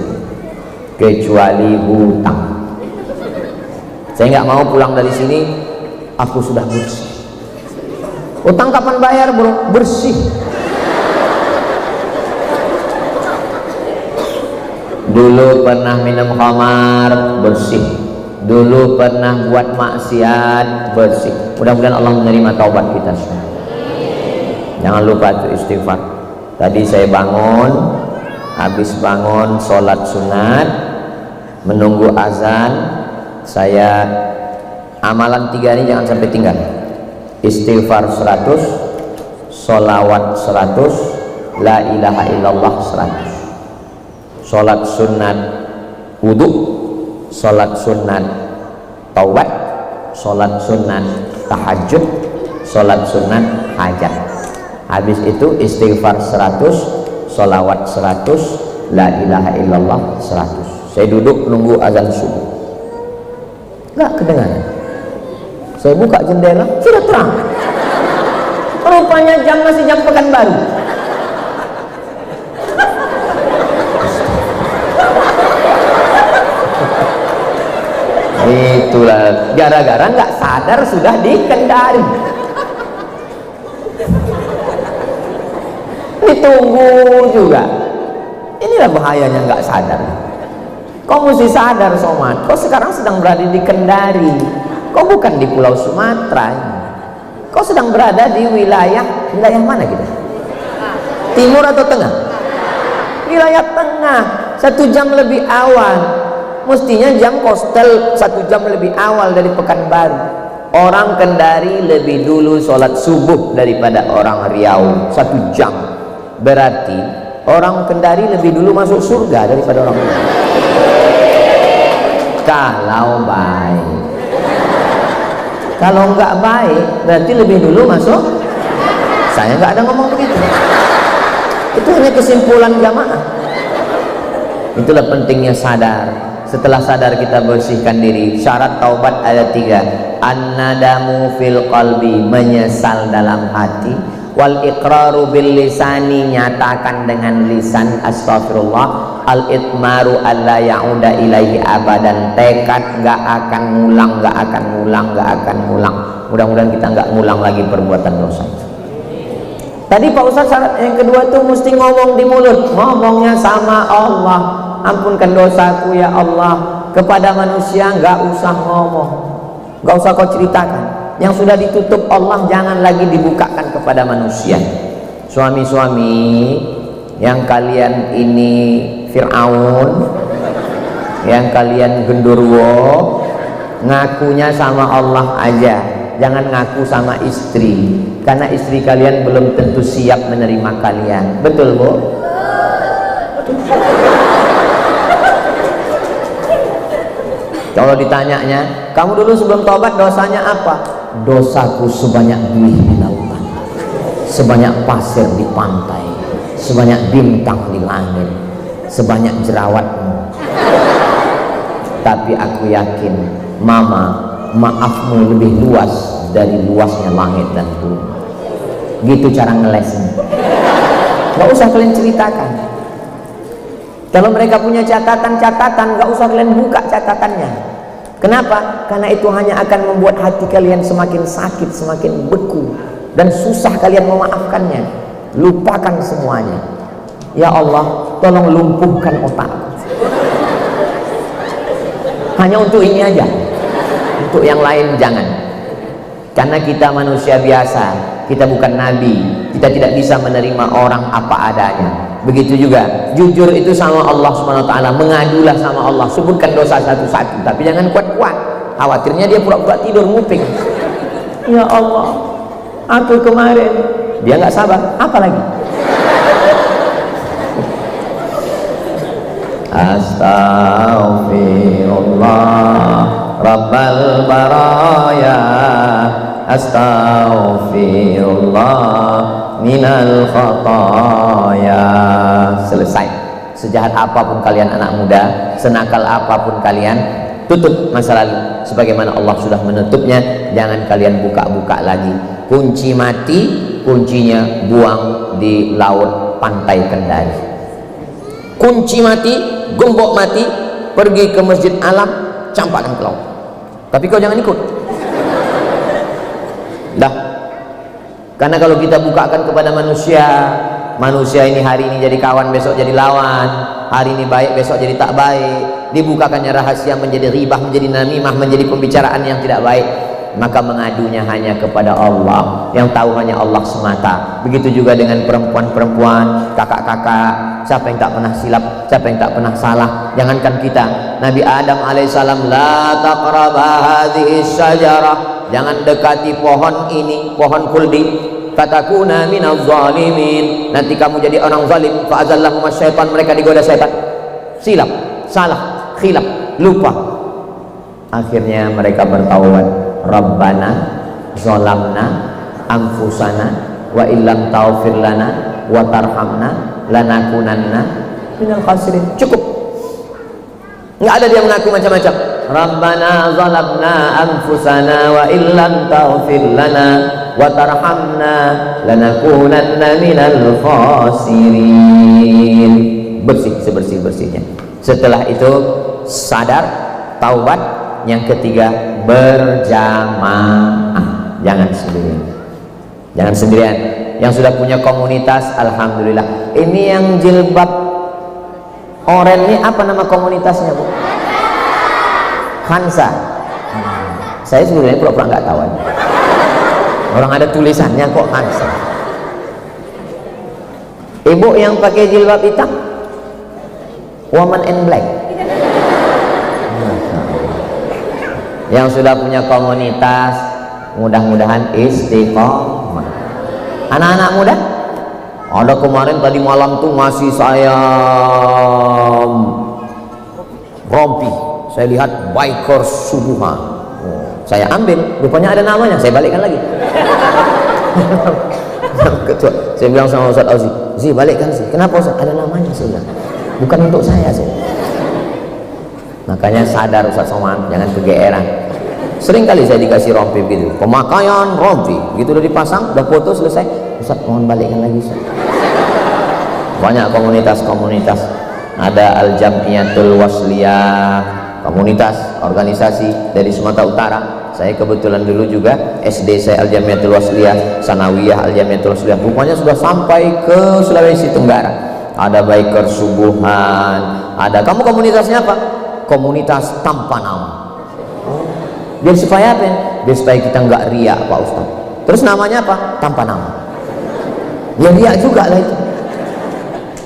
kecuali hutang. Saya nggak mau pulang dari sini aku sudah bersih. Utang kapan bayar bro? Bersih. Dulu pernah minum khamar, bersih. Dulu pernah buat maksiat, bersih. Mudah-mudahan Allah menerima taubat kita semua. Jangan lupa itu istighfar. Tadi saya bangun, habis bangun sholat sunat, menunggu azan. Saya amalan 3 ini jangan sampai tinggal. Istighfar 100, sholawat 100, la ilaha illallah 100. Sholat sunat wudhu, sholat sunat taubat, sholat sunat tahajud, sholat sunat hajat. Habis itu istighfar 100, sholawat 100, la ilaha illallah 100. Saya duduk nunggu azan subuh. Nggak kedengaran. Saya buka jendela, sudah terang. Rupanya jam masih jam Pekanbaru. Itulah gara-gara nggak sadar sudah di Kendari. Ditunggu juga. Inilah bahayanya nggak sadar. Kau mesti sadar Somad, kau sekarang sedang berada di Kendari. Kau bukan di Pulau Sumatera. Kau sedang berada di wilayah mana kita? Timur atau tengah? Wilayah tengah. 1 jam lebih awal. Mestinya jam kostel 1 jam lebih awal dari Pekanbaru. Orang Kendari lebih dulu sholat subuh daripada orang Riau 1 jam. Berarti orang Kendari lebih dulu masuk surga daripada orang Riau. Kalau baik. Kalau nggak baik berarti lebih dulu masuk. Saya nggak ada ngomong begitu. Itu hanya kesimpulan jamaah. Itulah pentingnya sadar. Setelah sadar kita bersihkan diri. Syarat taubat ada 3. An-nadamu fil qalbi, menyesal dalam hati. Wal iqraru bil lisani, nyatakan dengan lisan astagfirullah. Al itmaru alla ya'uda ilaihi abadan, tekad nggak akan ngulang. Mudah-mudahan kita nggak ngulang lagi perbuatan dosa. Tadi Pak Ustaz syarat yang kedua tuh mesti ngomong di mulut, ngomongnya sama Allah. Ampunkan dosaku ya Allah, kepada manusia nggak usah ngomong, nggak usah kau ceritakan. Yang sudah ditutup Allah jangan lagi dibukakan kepada manusia. Suami-suami yang kalian ini Fir'aun, yang kalian genderuwo, ngakunya sama Allah aja, jangan ngaku sama istri, karena istri kalian belum tentu siap menerima kalian. Betul, Bu? Kalau ditanyanya, kamu dulu sebelum taubat dosanya apa? Dosaku sebanyak duit di lautan, sebanyak pasir di pantai, sebanyak bintang di langit, sebanyak jerawatmu. Tapi aku yakin, Mama, maafmu lebih luas dari luasnya langit dan bumi. Gitu cara ngelesnya. Gak usah kalian ceritakan. Kalau mereka punya catatan-catatan, gak usah kalian buka catatannya. Kenapa? Karena itu hanya akan membuat hati kalian semakin sakit, semakin beku, dan susah kalian memaafkannya. Lupakan semuanya. Ya Allah, tolong lumpuhkan otakku. Hanya untuk ini aja, untuk yang lain jangan. Karena kita manusia biasa, kita bukan nabi, kita tidak bisa menerima orang apa adanya. Begitu juga jujur itu sama Allah Subhanahu wa taala, mengadulah sama Allah, sebutkan dosa satu-satu, tapi jangan kuat-kuat. Khawatirnya dia pura-pura tidur nguping. Ya Allah, aku kemarin, dia nggak sabar, apa lagi? Astaghfirullah Rabbal baraya, astaghfirullah minal khataya. Selesai. Sejahat apapun kalian anak muda, senakal apapun kalian, tutup masa lalu sebagaimana Allah sudah menutupnya. Jangan kalian buka-buka lagi. Kunci mati, kuncinya buang di laut pantai Kendari. Kunci mati, gembok mati, pergi ke Masjid Alam, campakkan ke laut. Tapi kau jangan ikut. Dah. Karena kalau kita bukakan kepada manusia, manusia ini hari ini jadi kawan, besok jadi lawan, hari ini baik, besok jadi tak baik, dibukakannya rahasia menjadi ribah, menjadi namimah, menjadi pembicaraan yang tidak baik, maka mengadunya hanya kepada Allah, yang tahu hanya Allah semata. Begitu juga dengan perempuan-perempuan, kakak-kakak, siapa yang tak pernah silap, siapa yang tak pernah salah. Jangankan kita, Nabi Adam alaihissalam, la taqraba hadhihi syajarah, jangan dekati pohon ini, pohon khuldi, fatakuna minaz zalimin, nanti kamu jadi orang zalim. Fa azallahum syaitan, mereka digoda syaitan, silap, salah, khilaf, lupa. Akhirnya mereka bertaubat, Rabbana zalamna anfusana wa illam taghfir lana wa tarhamna lanakunanna minal khasirin. Cukup, nggak ada dia mengaku macam-macam. Rabbana zalamna anfusana wa illam taghfir lana wa tarhamna lanakunanna minal khasirin. Bersih sebersih-bersihnya. Setelah itu sadar, taubat. Yang ketiga, berjamaah, jangan sendirian. Jangan sendirian. Yang sudah punya komunitas, alhamdulillah. Ini yang jilbab oranye ini apa nama komunitasnya, Bu? Hansa. Saya sebenarnya pura-pura nggak tahu. Orang ada tulisannya kok Hansa. Ibu yang pakai jilbab hitam, woman in black. Yang sudah punya komunitas, mudah-mudahan istiqomah. Anak-anak muda, ada kemarin tadi malam tuh masih saya rompi, saya lihat biker subuhan. Saya ambil, rupanya ada namanya, saya balikkan lagi. Saya bilang sama Ustaz Auzi, Zi balikkan sih. Kenapa Ustaz? Ada namanya, saya bilang. Bukan untuk saya sih. Makanya sadar Ustaz Somad, jangan kegeeran. Sering kali saya dikasih rompi gitu, pemakaian rompi, gitu udah dipasang, udah foto selesai, Ustaz mohon balikkan lagi Ustaz. Banyak komunitas-komunitas, ada Al-Jamiyatul Wasliyah, komunitas, organisasi dari Sumatera Utara. Saya kebetulan dulu juga SD saya Al-Jamiyatul Wasliyah, Sanawiyah Al-Jamiyatul Wasliyah, rupanya sudah sampai ke Sulawesi Tenggara. Ada biker subuhan, ada. Kamu komunitasnya apa? komunitas tanpa nama. Biar supaya apa? Biar supaya kita nggak riak Pak Ustadz. Terus namanya apa? Tanpa nama. Ya riak juga lah itu.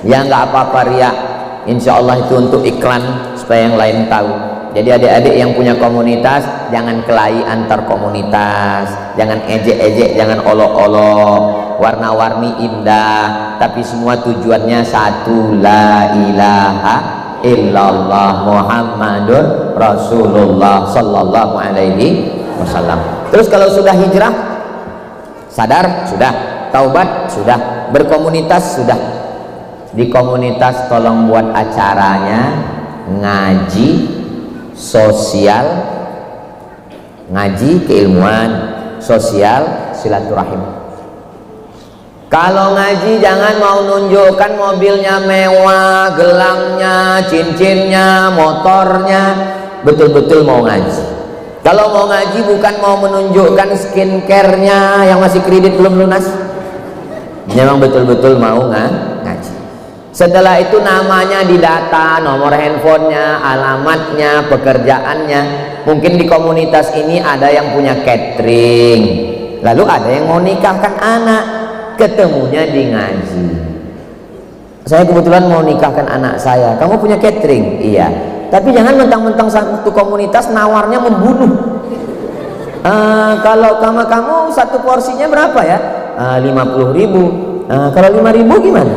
Ya nggak apa-apa riak. Insya Allah itu untuk iklan supaya yang lain tahu. Jadi adik-adik yang punya komunitas, jangan kelahi antar komunitas, jangan ejek-ejek, jangan olok-olok, warna-warni indah, tapi semua tujuannya satu, la ilaha illallah Muhammadur Rasulullah sallallahu alaihi wasallam. Terus kalau sudah hijrah, sadar sudah, taubat sudah, berkomunitas sudah. Di komunitas tolong buat acaranya ngaji sosial, ngaji keilmuan, sosial silaturahim. Kalau ngaji jangan mau nunjukkan mobilnya mewah, gelangnya, cincinnya, motornya, betul-betul mau ngaji. Kalau mau ngaji bukan mau menunjukkan skincare-nya yang masih kredit belum lunas, memang betul-betul mau ngaji. Setelah itu namanya didata, nomor handphonenya, alamatnya, pekerjaannya. Mungkin di komunitas ini ada yang punya catering, lalu ada yang mau nikahkan anak, ketemunya di ngaji. Saya kebetulan mau nikahkan anak saya, kamu punya catering? Iya. Tapi jangan mentang-mentang satu komunitas nawarnya membunuh. Kalau kamu satu porsinya berapa ya? 50.000. Kalau 5.000 gimana?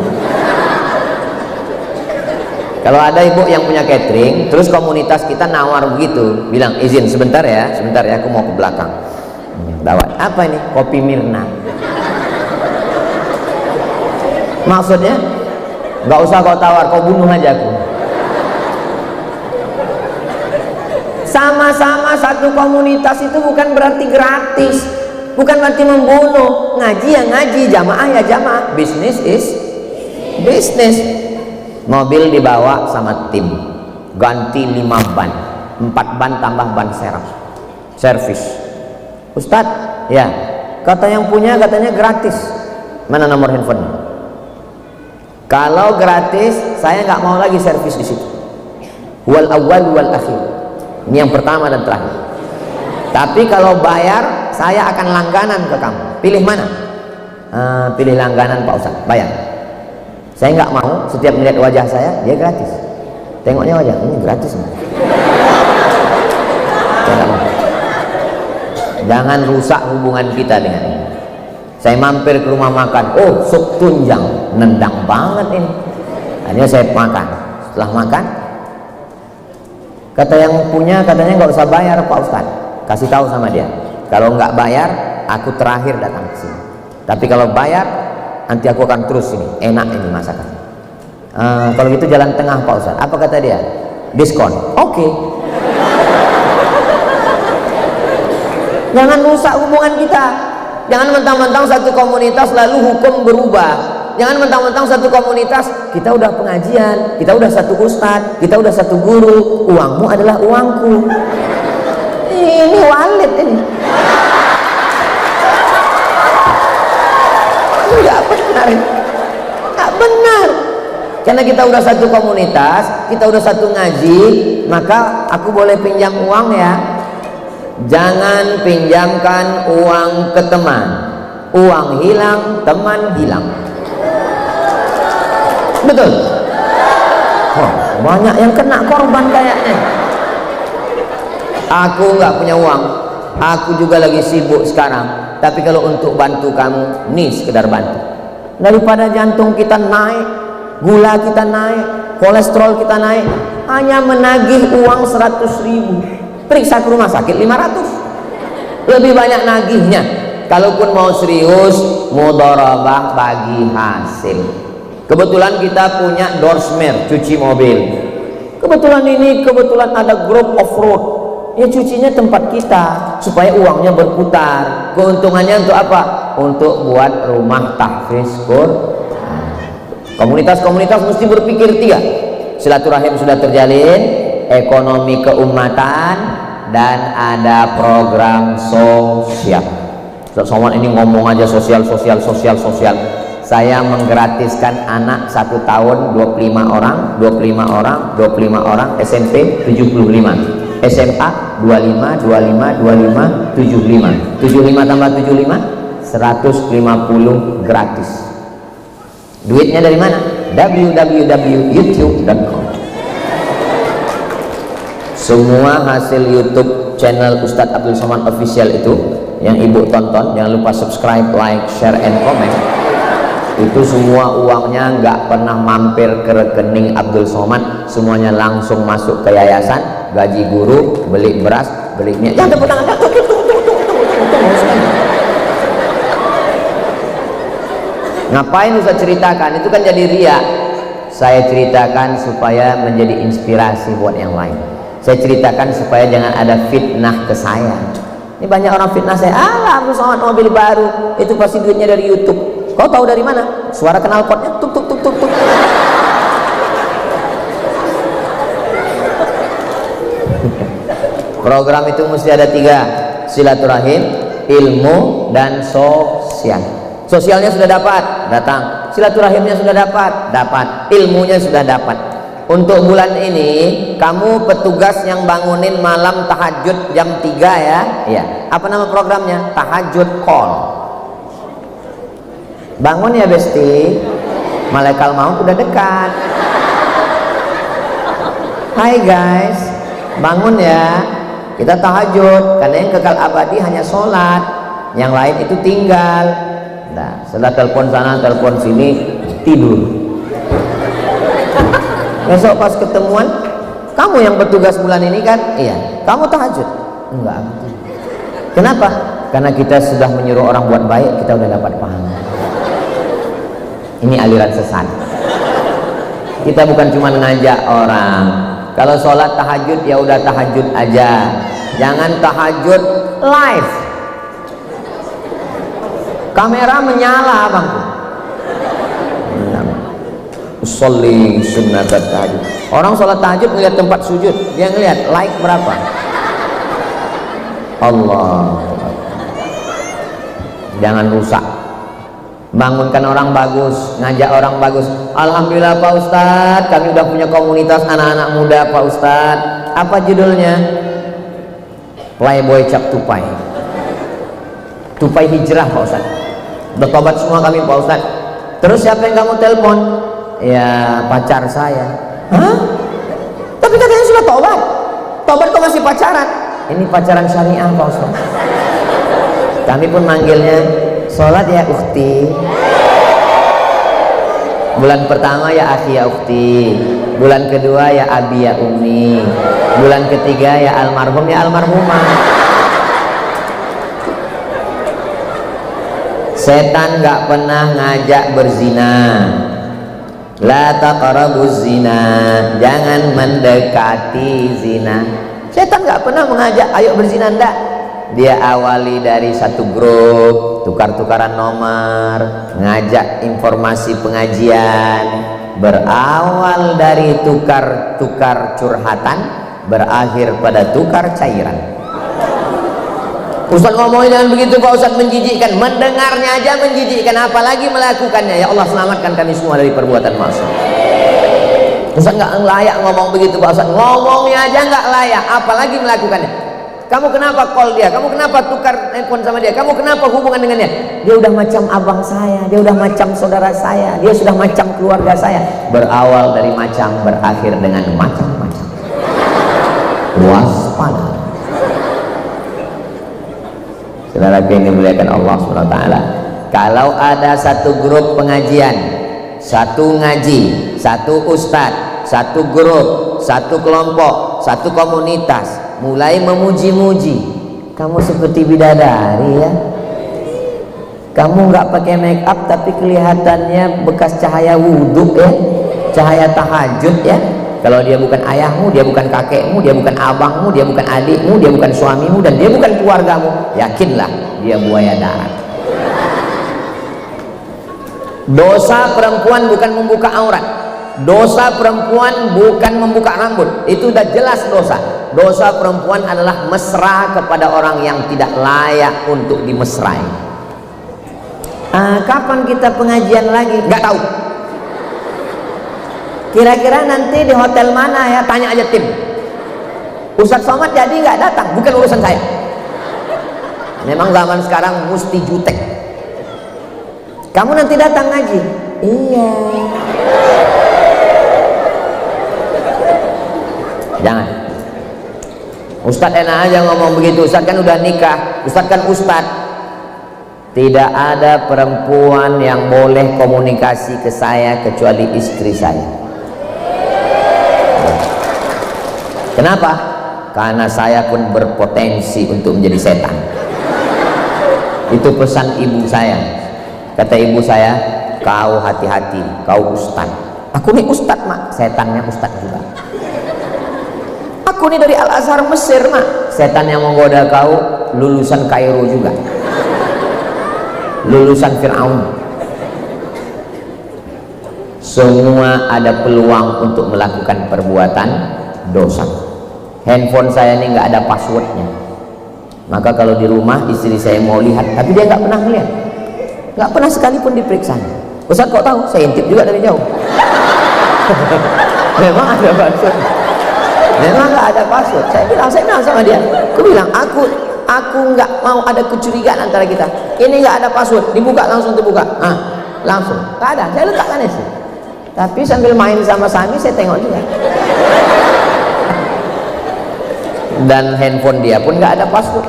Kalau ada ibu yang punya catering, terus komunitas kita nawar begitu, bilang izin sebentar ya, aku mau ke belakang. Dawat apa ini? Kopi Mirna. Maksudnya, nggak usah kau tawar, kau bunuh aja aku. Sama-sama satu komunitas itu bukan berarti gratis, bukan berarti membunuh. Ngaji ya ngaji, jamaah ya jamaah, bisnis is bisnis. Mobil dibawa sama tim, ganti 5 ban, 4 ban tambah ban servis. Ustadz, ya, kata yang punya katanya gratis. Mana nomor handphone? Kalau gratis, saya nggak mau lagi servis di situ. Wal awal wal akhir. Ini yang pertama dan terakhir. Tapi kalau bayar, saya akan langganan ke kamu. Pilih mana? Pilih langganan Pak Ustadz, bayar. Saya nggak mau setiap melihat wajah saya dia gratis. Tengoknya wajah ini gratis. Jangan rusak hubungan kita dengan ini. Saya mampir ke rumah makan, oh sup tunjang, nendang banget ini. Akhirnya saya makan. Setelah makan, kata yang punya katanya nggak usah bayar Pak Ustadz. Kasih tahu sama dia, kalau nggak bayar, aku terakhir datang ke sini. Tapi kalau bayar, nanti aku akan terus ini, enak ini masakan. Kalau gitu jalan tengah Pak Ustadz. Apa kata dia? Diskon. Oke. Jangan rusak hubungan kita. Jangan mentang-mentang satu komunitas lalu hukum berubah. Jangan mentang-mentang satu komunitas kita udah pengajian, kita udah satu ustadz, kita udah satu guru, uangmu adalah uangku. Ini wallet ini. Enggak benar, enggak benar. Karena kita udah satu komunitas, kita udah satu ngaji, maka aku boleh pinjam uang ya. Jangan pinjamkan uang ke teman. Uang hilang, teman hilang. Betul? Oh, banyak yang kena korban kayaknya. Aku nggak punya uang. Aku juga lagi sibuk sekarang. Tapi kalau untuk bantu kamu, nih sekedar bantu. Daripada jantung kita naik, gula kita naik, kolesterol kita naik, hanya menagih uang 100.000. Periksa ke rumah sakit 500. Lebih banyak nagihnya. Kalaupun mau serius, mudharabah bagi hasil. Kebetulan kita punya Dorsmer cuci mobil. Kebetulan ada grup off-road. Ya cucinya tempat kita supaya uangnya berputar. Keuntungannya untuk apa? Untuk buat rumah tahfiz Quran. Komunitas-komunitas mesti berpikir 3. Silaturahim sudah terjalin, ekonomi keumatan, dan ada program sosial. Soal ini ngomong aja sosial. Saya menggratiskan anak 1 tahun 25 orang, 25 orang, 25 orang, SMP 75, SMA 25, 25, 25, 75, 75 tambah 75, 150 gratis. Duitnya dari mana? www.youtube.com. Semua hasil YouTube channel Ustadz Abdul Somad Official itu yang ibu tonton, jangan lupa subscribe, like, share, and comment. Itu semua uangnya nggak pernah mampir ke rekening Abdul Somad, semuanya langsung masuk ke yayasan, gaji guru, beli beras, beli minyak. Jangan tepuk tangan. Ngapain Ustaz ceritakan? Itu kan jadi riya. Saya ceritakan supaya menjadi inspirasi buat yang lain. Saya ceritakan supaya jangan ada fitnah ke saya. Ini banyak orang fitnah saya. Abdul Somad mobil baru, itu pasti duitnya dari YouTube. Kau tahu dari mana? Suara knalpotnya tuk tuk tuk tuk tuk. Program itu mesti ada 3: silaturahim, ilmu, dan sosial. Sosialnya sudah dapat, datang. Silaturahimnya sudah dapat, ilmunya sudah dapat. Untuk bulan ini kamu petugas yang bangunin malam tahajud jam 3 ya. Iya. Apa nama programnya? Tahajud Call. Bangun ya Besti. Malaikat maut udah dekat. Hai guys, bangun ya. Kita tahajud karena yang kekal abadi hanya sholat, yang lain itu tinggal. Nah, setelah telepon sana, telepon sini, tidur. Besok pas ketemuan, kamu yang bertugas bulan ini kan? Iya. Kamu tahajud? Enggak. Kenapa? Karena kita sudah menyuruh orang buat baik, kita udah dapat pahala. Ini aliran sesat. Kita bukan cuma ngajak orang. Kalau sholat tahajud ya udah tahajud aja. Jangan tahajud live. Kamera menyala abangku. Sholli sunnat tahajud. Orang sholat tahajud ngeliat tempat sujud, dia ngeliat like berapa. Allah. Jangan rusak. Bangunkan orang bagus, ngajak orang bagus. Alhamdulillah Pak Ustadz, kami udah punya komunitas anak-anak muda Pak Ustadz. Apa judulnya? Playboy Cap Tupai. Tupai hijrah Pak Ustadz. Bertobat semua kami Pak Ustadz. Terus siapa yang kamu telepon? Ya pacar saya. Hah? Tapi katanya sudah tobat. Tobat kok masih pacaran? Ini pacaran syariah Pak Ustaz. Kami pun manggilnya sholat ya ukhti. Bulan pertama ya akhi ya ukhti. Bulan kedua ya abi ya ummi. Bulan ketiga ya almarhum ya almarhumah. Setan gak pernah ngajak berzina. La taqrabuz zina, jangan mendekati zina. Setan nggak pernah mengajak ayo berzina, enggak. Dia awali dari satu grup, tukar-tukaran nomor, ngajak informasi pengajian, berawal dari tukar-tukar curhatan, berakhir pada tukar cairan. Ustaz ngomongin dengan begitu Pak Ustaz menjijikkan, mendengarnya aja menjijikkan, apalagi melakukannya. Ya Allah selamatkan kami semua dari perbuatan maksiat. Ustaz nggak layak ngomong begitu Pak Ustaz, ngomongnya aja nggak layak, apalagi melakukannya. Kamu kenapa call dia? Kamu kenapa tukar handphone sama dia? Kamu kenapa hubungan dengannya? Dia udah macam abang saya, dia udah macam saudara saya, dia sudah macam keluarga saya. Berawal dari macam, berakhir dengan macam-macam. Waspada. Saudara yang dimuliakan Allah SWT, kalau ada satu grup pengajian, satu ngaji, satu ustadz, satu grup, satu kelompok, satu komunitas mulai memuji-muji, kamu seperti bidadari ya. Kamu nggak pakai make up tapi kelihatannya bekas cahaya wudhu ya, cahaya tahajud ya. Kalau dia bukan ayahmu, dia bukan kakekmu, dia bukan abangmu, dia bukan adikmu, dia bukan suamimu, dan dia bukan keluargamu, yakinlah dia buaya darat. Dosa perempuan bukan membuka aurat, dosa perempuan bukan membuka rambut, itu udah jelas dosa. Dosa perempuan adalah mesra kepada orang yang tidak layak untuk dimesrai. Kapan kita pengajian lagi? Nggak tahu. Kira-kira nanti di hotel mana ya? Tanya aja tim. Ustadz Somad jadi nggak datang, bukan urusan saya. Memang zaman sekarang mesti jutek. Kamu nanti datang ngaji? Iya. Jangan. Ustadz enak aja ngomong begitu. Ustadz kan udah nikah. Ustadz kan ustadz. Tidak ada perempuan yang boleh komunikasi ke saya kecuali istri saya. Kenapa? Karena saya pun berpotensi untuk menjadi setan. Itu pesan ibu saya. Kata ibu saya, kau hati-hati, kau ustad. Aku nih ustad mak, setannya ustad juga. Aku nih dari Al-Azhar Mesir mak, setan yang menggoda kau lulusan Kairo juga, lulusan Fir'aun. Semua ada peluang untuk melakukan perbuatan dosa. Handphone saya ini nggak ada passwordnya, maka kalau di rumah istri saya mau lihat, tapi dia nggak pernah melihat, nggak pernah sekalipun diperiksa. Ustaz kok tahu? Saya intip juga dari jauh. Memang ada password, memang nggak ada password. Saya bilang sama dia, aku bilang aku nggak mau ada kecurigaan antara kita. Ini nggak ada password, dibuka langsung terbuka, langsung nggak ada. Saya letakkan di sini, tapi sambil main sama Sami saya tengok juga. Dan handphone dia pun nggak ada password,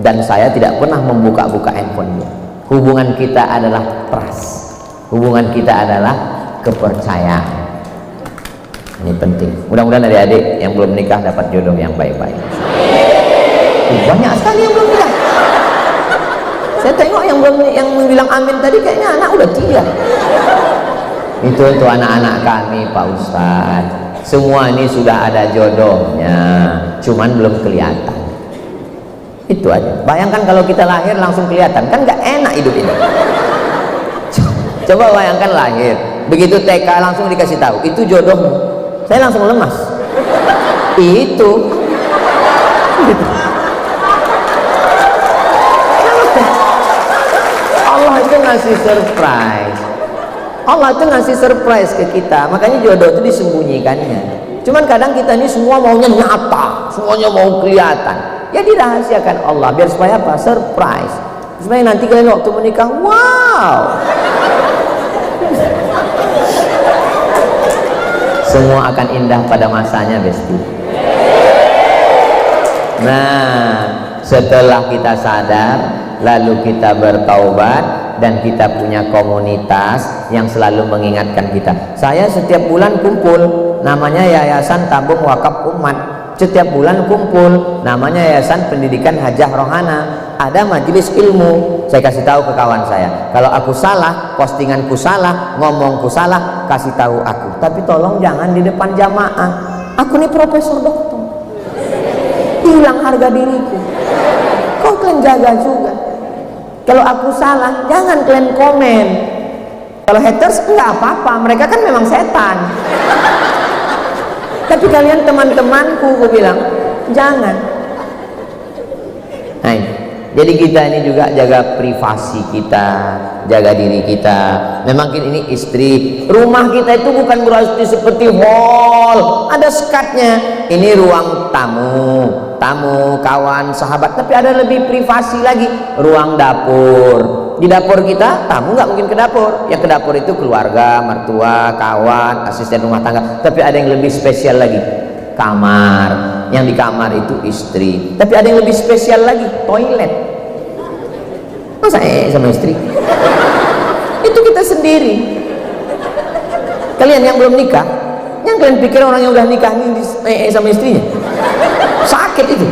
dan saya tidak pernah membuka-buka handphone dia. Hubungan kita adalah trust, hubungan kita adalah kepercayaan. Ini penting. Mudah-mudahan adik-adik yang belum nikah dapat jodoh yang baik-baik. Banyak sekali yang belum nikah. Saya tengok yang belum, yang bilang amin tadi kayaknya anak udah 3. Itu anak-anak kami Pak Ustadz. Semua ini sudah ada jodohnya, cuman belum kelihatan. Itu aja. Bayangkan kalau kita lahir langsung kelihatan, kan nggak enak hidup ini. Coba bayangkan lahir, begitu TK langsung dikasih tahu, itu jodohmu. Saya langsung lemas. Itu. Allah itu ngasih surprise. Allah itu ngasih surprise ke kita, makanya jodoh itu disembunyikannya. Cuman kadang kita ini semua maunya nyata, semuanya mau kelihatan. Ya dirahasiakan Allah, biar supaya apa? Surprise. Supaya nanti kalian waktu menikah, wow. Semua akan indah pada masanya, Besti. Nah, setelah kita sadar, lalu kita bertaubat, dan kita punya komunitas yang selalu mengingatkan kita. Saya setiap bulan kumpul, namanya Yayasan Tabung Wakaf Umat. Setiap bulan kumpul, namanya Yayasan Pendidikan Hajah Rohana. Ada majelis ilmu. Saya kasih tahu ke kawan saya, kalau aku salah, postinganku salah, ngomongku salah, kasih tahu aku. Tapi tolong jangan di depan jamaah. Aku nih profesor dokter. Hilang harga diriku. Kau kalian jaga juga. Kalau aku salah, jangan kalian komen. Kalau haters enggak apa-apa, mereka kan memang setan. Tapi kalian teman-temanku, aku bilang jangan. Nah, jadi kita ini juga jaga privasi kita, jaga diri kita. Memang ini istri, rumah kita itu bukan berarti seperti hall, ada sekatnya. Ini ruang tamu, kawan, sahabat, tapi ada lebih privasi lagi, ruang dapur. Di dapur kita, tamu nggak mungkin ke dapur. Yang ke dapur itu keluarga, mertua, kawan, asisten rumah tangga. Tapi ada yang lebih spesial lagi, kamar. Yang di kamar itu istri. Tapi ada yang lebih spesial lagi, toilet. Masa sama istri? Itu kita sendiri. Kalian yang belum nikah, yang kalian pikir orang yang udah nikah ini sama istrinya, sakit itu.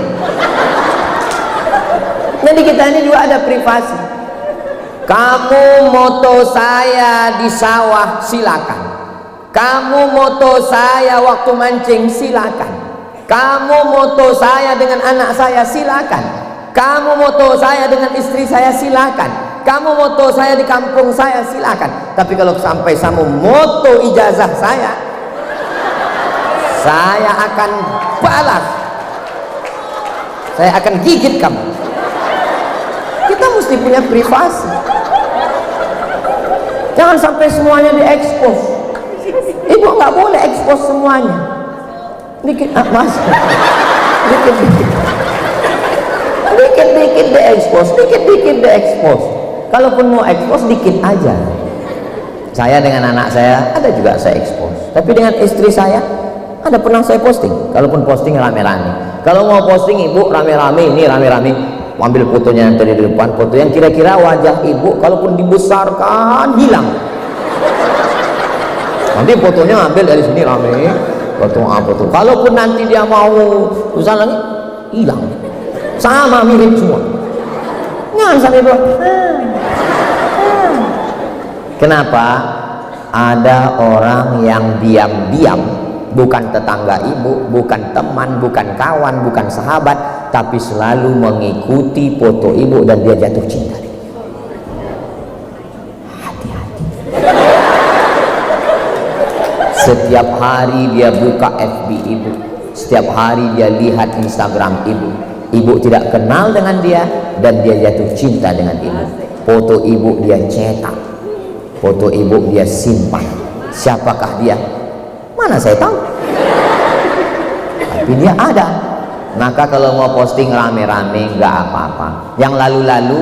Jadi kita ini juga ada privasi. Kamu moto saya di sawah, silakan. Kamu moto saya waktu mancing, silakan. Kamu moto saya dengan anak saya, silakan. Kamu moto saya dengan istri saya, silakan. Kamu moto saya di kampung saya, silakan. Tapi kalau sampai kamu moto ijazah saya akan balas. Saya akan gigit kamu. Kita mesti punya privasi. Jangan sampai semuanya diekspos. Ibu nggak boleh ekspos semuanya. Dikit, mas. Dikit-dikit diekspos, dikit-dikit diekspos. Kalaupun mau ekspos dikit aja. Saya dengan anak saya ada juga saya ekspos. Tapi dengan istri saya ada pernah saya posting. Kalaupun posting rame-rame. Kalau mau posting ibu rame-rame, ini rame-rame, ambil fotonya yang dari depan, foto yang kira-kira wajah ibu kalaupun dibesarkan hilang. Nanti fotonya ambil dari sini rame, foto apa tuh. Kalaupun nanti dia mau besar lagi hilang. Sama mirip semua. Jangan sampai buat. Kenapa? Ada orang yang diam-diam, bukan tetangga ibu, bukan teman, bukan kawan, bukan sahabat, tapi selalu mengikuti foto ibu dan dia jatuh cinta. Hati-hati. Setiap hari dia buka FB ibu, setiap hari dia lihat Instagram ibu. Ibu tidak kenal dengan dia dan dia jatuh cinta dengan ibu. Foto ibu dia cetak, foto ibu dia simpan. Siapakah dia? Mana saya tahu. Tapi dia ada. Maka kalau mau posting rame-rame nggak apa-apa. Yang lalu-lalu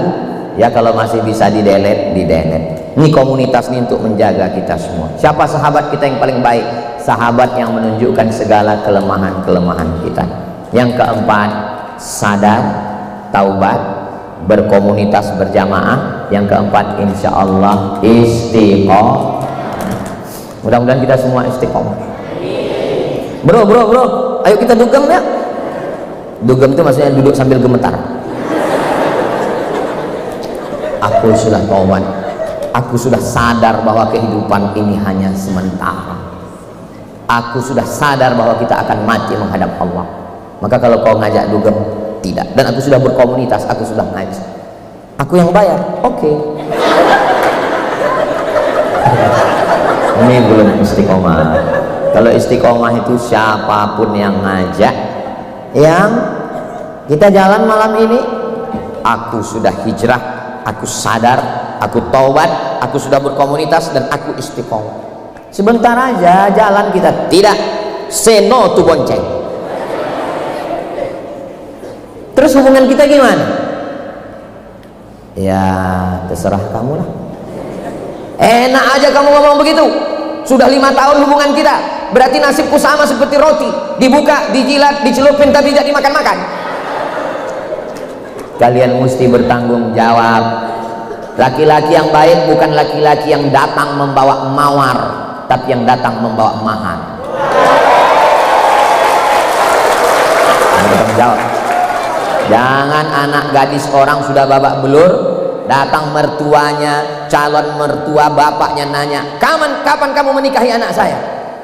ya kalau masih bisa di-delete, di-delete. Ini komunitas ini untuk menjaga kita semua. Siapa sahabat kita yang paling baik? Sahabat yang menunjukkan segala kelemahan-kelemahan kita. Yang keempat, sadar, taubat, berkomunitas berjamaah. Yang keempat, insya Allah istiqomah. Mudah-mudahan kita semua istiqomah. Bro, ayo kita dugem ya. Dugem itu maksudnya duduk sambil gemetar. Aku sudah taubat. Aku sudah sadar bahwa kehidupan ini hanya sementara. Aku sudah sadar bahwa kita akan mati menghadap Allah. Maka kalau kau ngajak dugem, tidak. Dan aku sudah berkomunitas, aku sudah ngaji. Aku yang bayar, oke. Ini belum istiqomah. Kalau istiqomah itu siapapun yang ngajak, yang kita jalan malam ini, aku sudah hijrah, aku sadar, aku taubat, aku sudah berkomunitas dan aku istiqomah. Sebentar aja jalan kita, tidak, say no to bonceng. Terus hubungan kita gimana? Ya terserah kamu lah. Enak aja kamu ngomong begitu. Sudah 5 tahun hubungan kita, berarti nasibku sama seperti roti, dibuka, dijilat, dicelupin tapi tidak dimakan-makan. Kalian mesti bertanggung jawab. Laki-laki yang baik bukan laki-laki yang datang membawa mawar, tapi yang datang membawa mahar. Bertanggung jawab. Jangan anak gadis orang sudah babak belur, datang mertuanya, calon mertua bapaknya nanya, kapan kamu menikahi anak saya?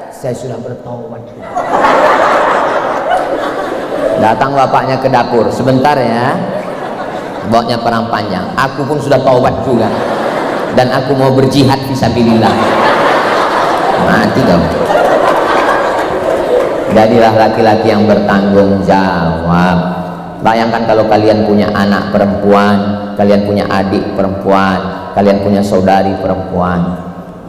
Saya sudah bertaubat. Datang bapaknya ke dapur, sebentar ya, bawanya perang panjang. Aku pun sudah taubat juga, dan aku mau berjihad fisabilillah. Mati kamu. Jadilah laki-laki yang bertanggung jawab. Bayangkan kalau kalian punya anak perempuan, kalian punya adik perempuan, kalian punya saudari perempuan.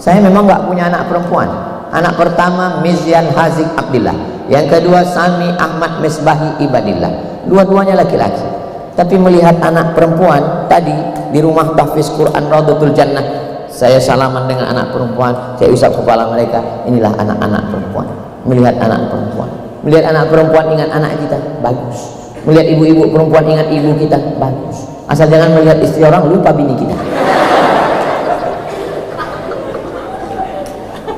Saya memang nggak punya anak perempuan. Anak pertama Mizyan Hazik Abdillah, yang kedua Sami Ahmad Misbahi Ibadillah. Dua-duanya laki-laki. Tapi melihat anak perempuan tadi di rumah tahfiz Quran Raudhatul Jannah, saya salaman dengan anak perempuan, saya usap kepala mereka. Inilah anak-anak perempuan. Melihat anak perempuan, melihat anak perempuan ingat anak kita, bagus. Melihat ibu-ibu perempuan ingat ibu kita, bagus. Asal jangan melihat istri orang lupa bini kita.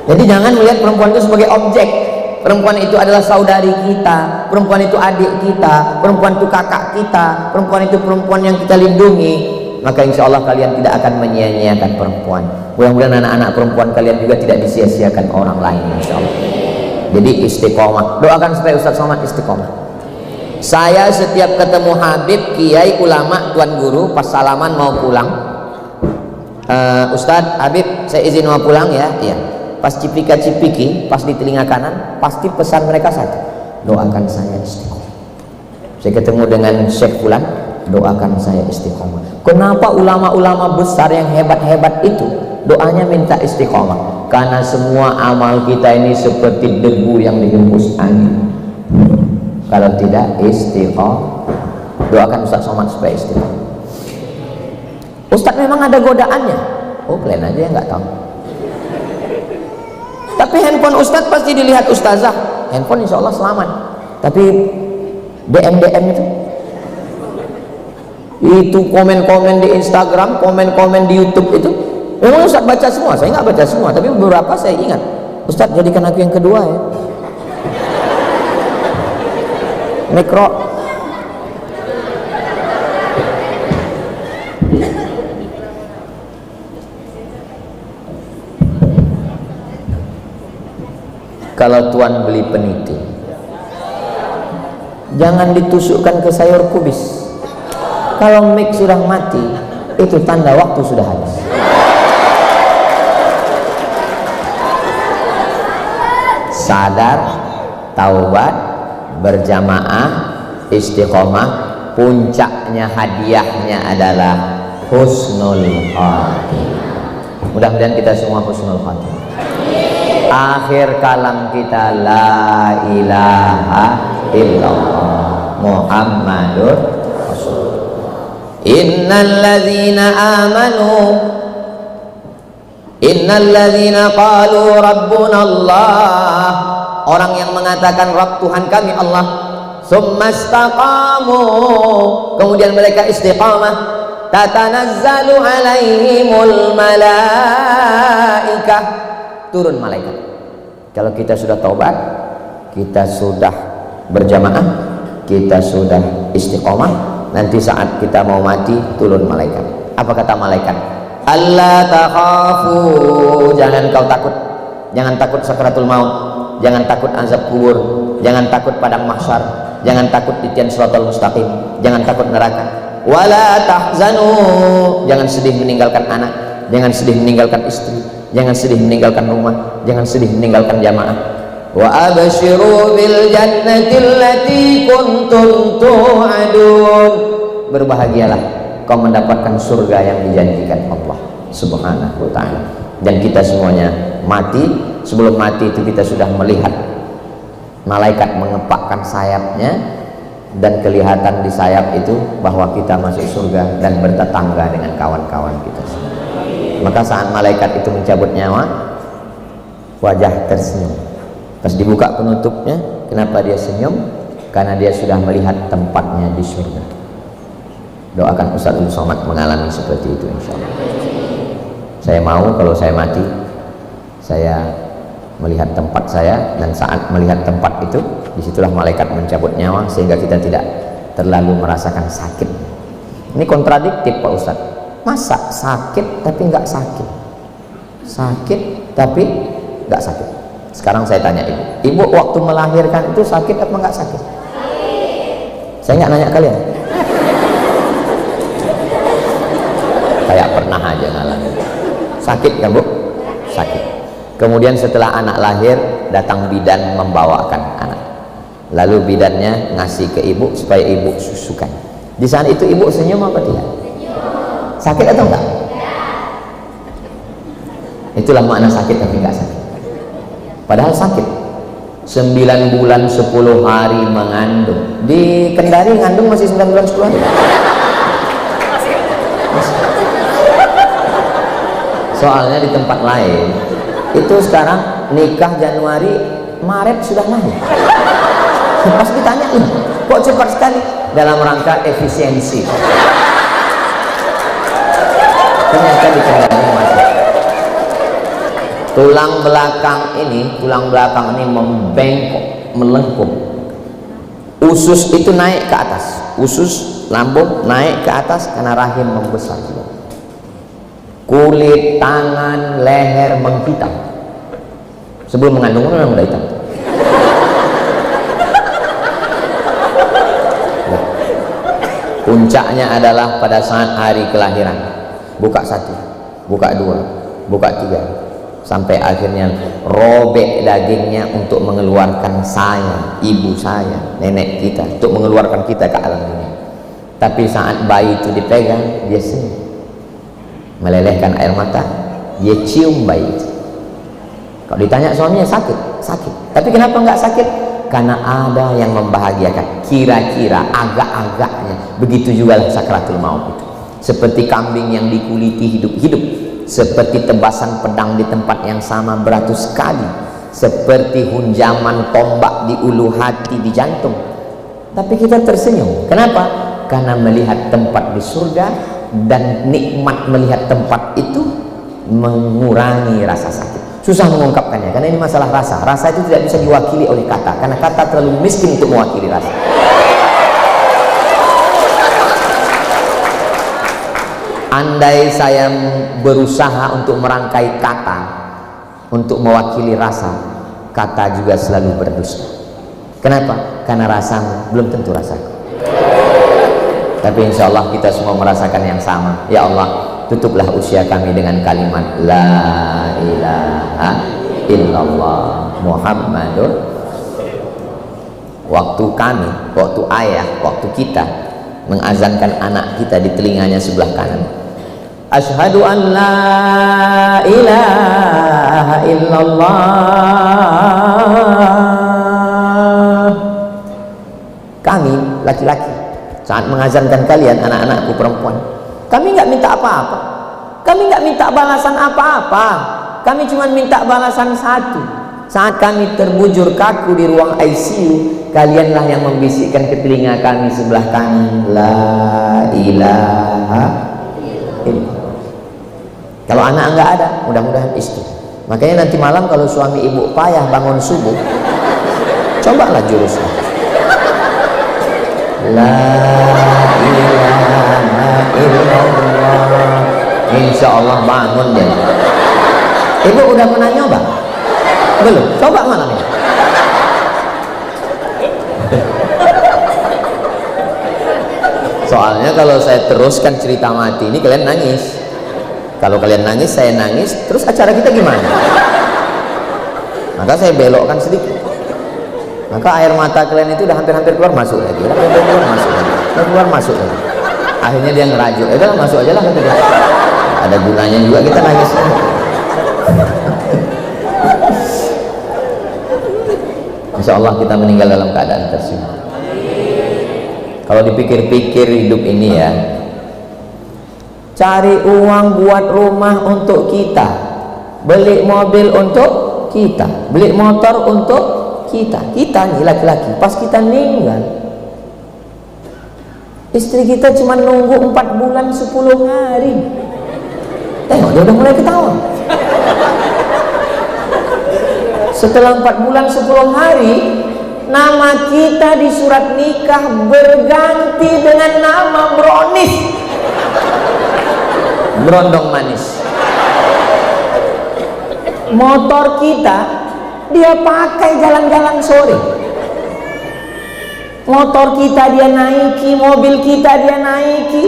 Jadi jangan melihat perempuan itu sebagai objek. Perempuan itu adalah saudari kita, perempuan itu adik kita, perempuan itu kakak kita, perempuan itu perempuan yang kita lindungi. Maka insya Allah kalian tidak akan menyia-nyiakan perempuan. Mudah-mudahan anak-anak perempuan kalian juga tidak disia-siakan orang lain, insya Allah. Jadi istiqomah. Doakan supaya Ustaz Somad istiqomah. Saya setiap ketemu Habib, kiai, ulama, tuan guru, pas salaman mau pulang, Ustadz Habib saya izin mau pulang ya. Iya. Pas cipika-cipiki, pas di telinga kanan, pasti pesan mereka satu, doakan saya istiqomah. Saya ketemu dengan Syekh Fulan, doakan saya istiqomah. Kenapa ulama-ulama besar yang hebat-hebat itu doanya minta istiqomah, karena semua amal kita ini seperti debu yang dihembus angin. Kalau tidak istiqomah, doakan Ustaz Somad supaya istiqomah. Ustaz memang ada godaannya. Oh, kalian aja yang nggak tahu. Tapi handphone Ustaz pasti dilihat ustazah. Handphone insya Allah selamat. Tapi DM itu komen-komen di Instagram, komen-komen di YouTube itu memang Ustaz baca semua. Saya nggak baca semua, tapi beberapa saya ingat. Ustaz, jadikan aku yang kedua ya. Mikro. Kalau tuan beli peniti, jangan ditusukkan ke sayur kubis. Kalau mic sudah mati, itu tanda waktu sudah habis. Sadar, taubat, berjamaah, istiqomah. Puncaknya hadiahnya adalah husnul khatimah. Mudah-mudahan kita semua husnul khatimah. Akhir kalam kita la ilaha illallah Muhammadur Rasulullah. Innalladzina qalu rabbuna Allah, orang yang mengatakan Rabb Tuhan kami Allah, summa istaqamu, kemudian mereka istiqamah, tatanazzalu alaihimul malaikah, turun malaikat. Kalau kita sudah taubat, kita sudah berjamaah, kita sudah istiqomah, nanti saat kita mau mati turun malaikat. Apa kata malaikat? Allah takhafu, jangan kau takut, jangan takut sakaratul maut, jangan takut azab kubur, jangan takut padang mahsyar, jangan takut titian siratal mustaqim, jangan takut neraka. Wala tahzanu, jangan sedih meninggalkan anak, jangan sedih meninggalkan istri, jangan sedih meninggalkan rumah, jangan sedih meninggalkan jamaah. Wa abshiru bil jannati allati kuntum tu'adun, berbahagialah kau mendapatkan surga yang dijanjikan Allah Subhanahu wa ta'ala. Dan kita semuanya mati, sebelum mati itu kita sudah melihat malaikat mengepakkan sayapnya, dan kelihatan di sayap itu bahwa kita masuk surga dan bertetangga dengan kawan-kawan kita semua. Maka saat malaikat itu mencabut nyawa, wajah tersenyum. Pas dibuka penutupnya, kenapa dia senyum? Karena dia sudah melihat tempatnya di surga. Doakan Ustadzul Somad mengalami seperti itu insya Allah. Saya mau kalau saya mati, saya melihat tempat saya, dan saat melihat tempat itu, disitulah malaikat mencabut nyawa, sehingga kita tidak terlalu merasakan sakit. Ini kontradiktif Pak Ustadz. Masa sakit tapi nggak sakit, sakit tapi nggak sakit? Sekarang saya tanya ibu waktu melahirkan itu sakit apa nggak sakit? Saya nggak nanya kalian, kayak pernah aja ngalamin. Sakit kan Bu? Sakit. Kemudian setelah anak lahir, datang bidan membawakan anak, lalu bidannya ngasih ke ibu supaya ibu susukan. Di saat itu ibu senyum apa tidak? Sakit atau enggak? Itulah makna sakit tapi enggak sakit. Padahal sakit. 9 bulan 10 hari mengandung. Di Kendari ngandung masih 9 bulan 10 hari. Soalnya di tempat lain itu sekarang nikah Januari, Maret sudah lahir. Pas ditanya, kok cepat sekali? Dalam rangka efisiensi. Ternyata di Kendari masih. Tulang belakang ini membengkok, melengkung. Usus itu naik ke atas, usus lambung naik ke atas karena rahim membesar. Kulit, tangan, leher menghitam. Sebelum mengandung memang udah hitam. Puncaknya adalah pada saat hari kelahiran. Buka 1, buka 2, buka 3, sampai akhirnya robek dagingnya untuk mengeluarkan saya, ibu saya, nenek kita, untuk mengeluarkan kita ke alam dunia. Tapi saat bayi itu dipegang, dia senyum, melelehkan air mata, dia cium bayi itu. Kalau ditanya suaminya, sakit. Tapi kenapa nggak sakit? Karena ada yang membahagiakan. Kira-kira, agak-agaknya. Begitu juga sakratul maut itu. Seperti kambing yang dikuliti hidup-hidup, seperti tebasan pedang di tempat yang sama beratus kali, seperti hunjaman tombak di ulu hati, di jantung. Tapi kita tersenyum. Kenapa? Karena melihat tempat di surga, dan nikmat melihat tempat itu mengurangi rasa sakit. Susah mengungkapkannya karena ini masalah rasa. Rasa itu tidak bisa diwakili oleh kata, karena kata terlalu miskin untuk mewakili rasa. Andai saya berusaha untuk merangkai kata untuk mewakili rasa, kata juga selalu berdusta. Kenapa? Karena rasa belum tentu rasaku. Tapi insya Allah kita semua merasakan yang sama. Ya Allah, tutuplah usia kami dengan kalimat La ilaha illallah Muhammadur. Waktu kami, waktu ayah, waktu kita mengazankan anak kita di telinganya sebelah kanan, Asyhadu an la ilaha illallah. Kami laki-laki saat mengazankan kalian, anak-anakku perempuan, kami nggak minta apa-apa, kami nggak minta balasan apa-apa, kami cuma minta balasan satu. Saat kami terbujur kaku di ruang ICU, kalianlah yang membisikkan ke telinga kami sebelah kanan, La ilaha illallah. Kalau anak nggak ada, mudah-mudahan istri. Makanya nanti malam kalau suami ibu payah bangun subuh, cobalah jurusnya La ilaha illallah. Insya Allah bangun deh. Ibu udah pernah nyoba? Belum? Coba malam ini. Soalnya kalau saya teruskan cerita mati ini kalian nangis. Kalau kalian nangis, saya nangis, terus acara kita gimana? Maka saya belokkan sedikit. Maka air mata kalian itu udah hampir-hampir keluar masuk lagi, udah hampir keluar masuk lagi, udah keluar masuk lagi. Akhirnya dia ngerajuk, udah masuk aja lah kata dia. Ada gunanya juga kita nangis. Insya Allah kita meninggal dalam keadaan tersenyum. Kalau dipikir-pikir hidup ini ya, cari uang buat rumah untuk kita, beli mobil untuk kita, beli motor untuk kita nih laki-laki. Pas kita meninggal, istri kita cuma nunggu 4 bulan 10 hari. Tengok dia udah mulai ketawa. Setelah 4 bulan 10 hari, nama kita di surat nikah berganti dengan nama Bronis, berondong manis. Motor kita dia pakai jalan-jalan sore, motor kita dia naiki, mobil kita dia naiki,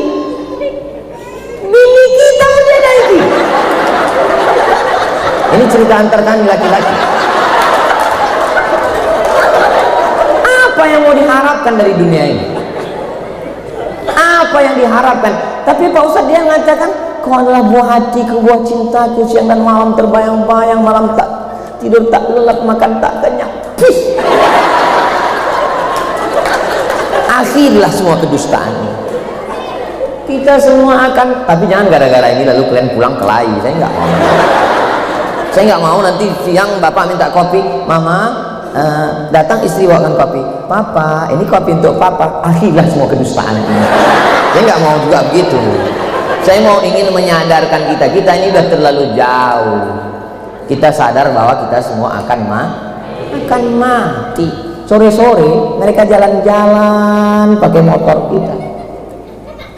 bini kita dia naiki. Ini cerita antar kami laki-laki. Apa yang mau diharapkan dari dunia ini? Apa yang diharapkan? Tapi Pak Ustadz dia mengatakan, kau adalah buah hatiku, buah cintaku, siang dan malam terbayang-bayang, malam tak tidur tak lelap, makan tak kenyang. Akhirlah semua kedustaan ini. Kita semua akan, tapi jangan gara-gara ini lalu kalian pulang kelahi. Saya nggak mau. Saya nggak mau nanti siang bapak minta kopi, mama datang istri bawakan kopi, papa ini kopi untuk papa. Akhirlah semua kedustaan ini. Saya nggak mau juga begitu. Saya mau ingin menyadarkan kita ini udah terlalu jauh. Kita sadar bahwa kita semua akan mati. Sore-sore mereka jalan-jalan pakai motor kita.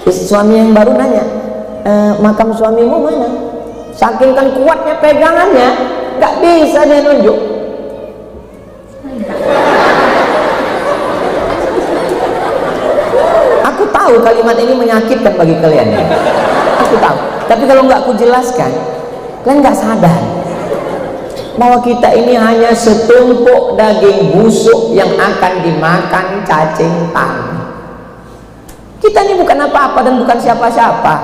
Suami yang baru nanya, makam suamimu mana? Saking kan kuatnya pegangannya, nggak bisa dia nunjuk. Aku tahu kalimat ini menyakitkan bagi kalian ya. Aku tahu. Tapi kalau nggak aku jelaskan, kalian nggak sadar bahwa kita ini hanya setumpuk daging busuk yang akan dimakan cacing tanah. Kita ini bukan apa-apa dan bukan siapa-siapa.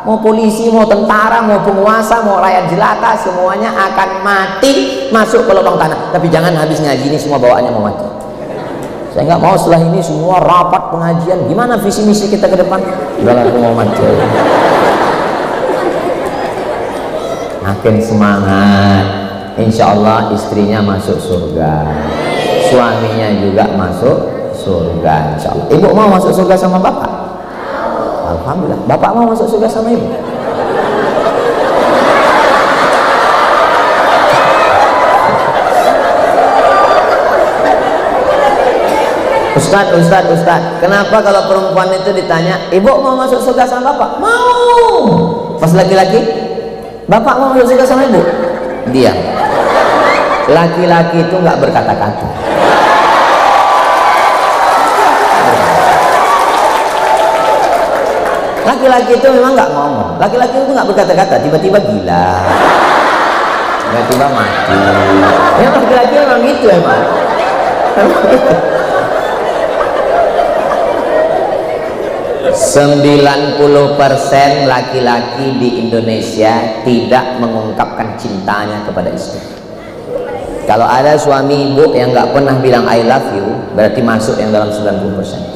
mau polisi, mau tentara, mau penguasa, mau rakyat jelata, semuanya akan mati masuk ke lubang tanah. Tapi jangan habis ngaji ini semua bawaannya mau mati. Saya nggak mau setelah ini semua rapat pengajian, gimana visi misi kita ke depan. Udah, aku mau mati. Makin semangat, insya Allah istrinya masuk surga, suaminya juga masuk surga, insya Allah. Ibu mau masuk surga sama bapak? Alhamdulillah. Bapak mau masuk surga sama ibu? Ustaz, kenapa kalau perempuan itu ditanya, ibu mau masuk surga sama bapak? Mau. Pas laki-laki, bapak mau masuk surga sama ibu? Diam. Laki-laki itu nggak berkata-kata. Laki-laki itu memang nggak ngomong. Laki-laki itu nggak berkata-kata. Tiba-tiba gila, tiba-tiba mati. Ya laki-laki memang gitu emang. 90% laki-laki di Indonesia tidak mengungkapkan cintanya kepada istri. Kalau ada suami ibu yang nggak pernah bilang I love you, berarti masuk yang dalam 90%.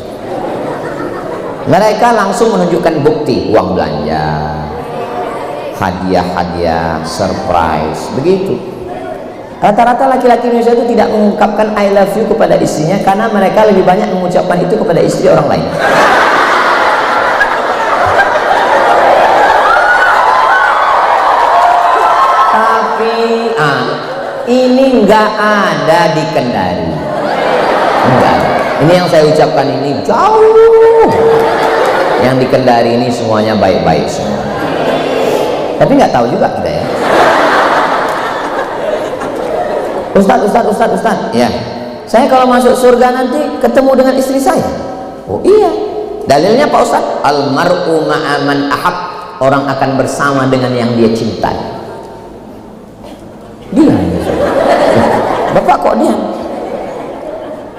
Mereka langsung menunjukkan bukti, uang belanja, hadiah-hadiah, surprise, begitu. Rata-rata laki-laki Indonesia itu tidak mengungkapkan I love you kepada istrinya karena mereka lebih banyak mengucapkan itu kepada istri orang lain. Tapi ini nggak ada di Kendari. Enggak. Ini yang saya ucapkan ini jauh. Yang di Kendari ini semuanya baik-baik semua. Tapi nggak tahu juga kita ya. Ustaz. Ya. Saya kalau masuk surga nanti ketemu dengan istri saya. Oh iya. Dalilnya Pak Ustaz, almar'u ma'aman ahab. Orang akan bersama dengan yang dia cintai. Dia. Bapak kok dia?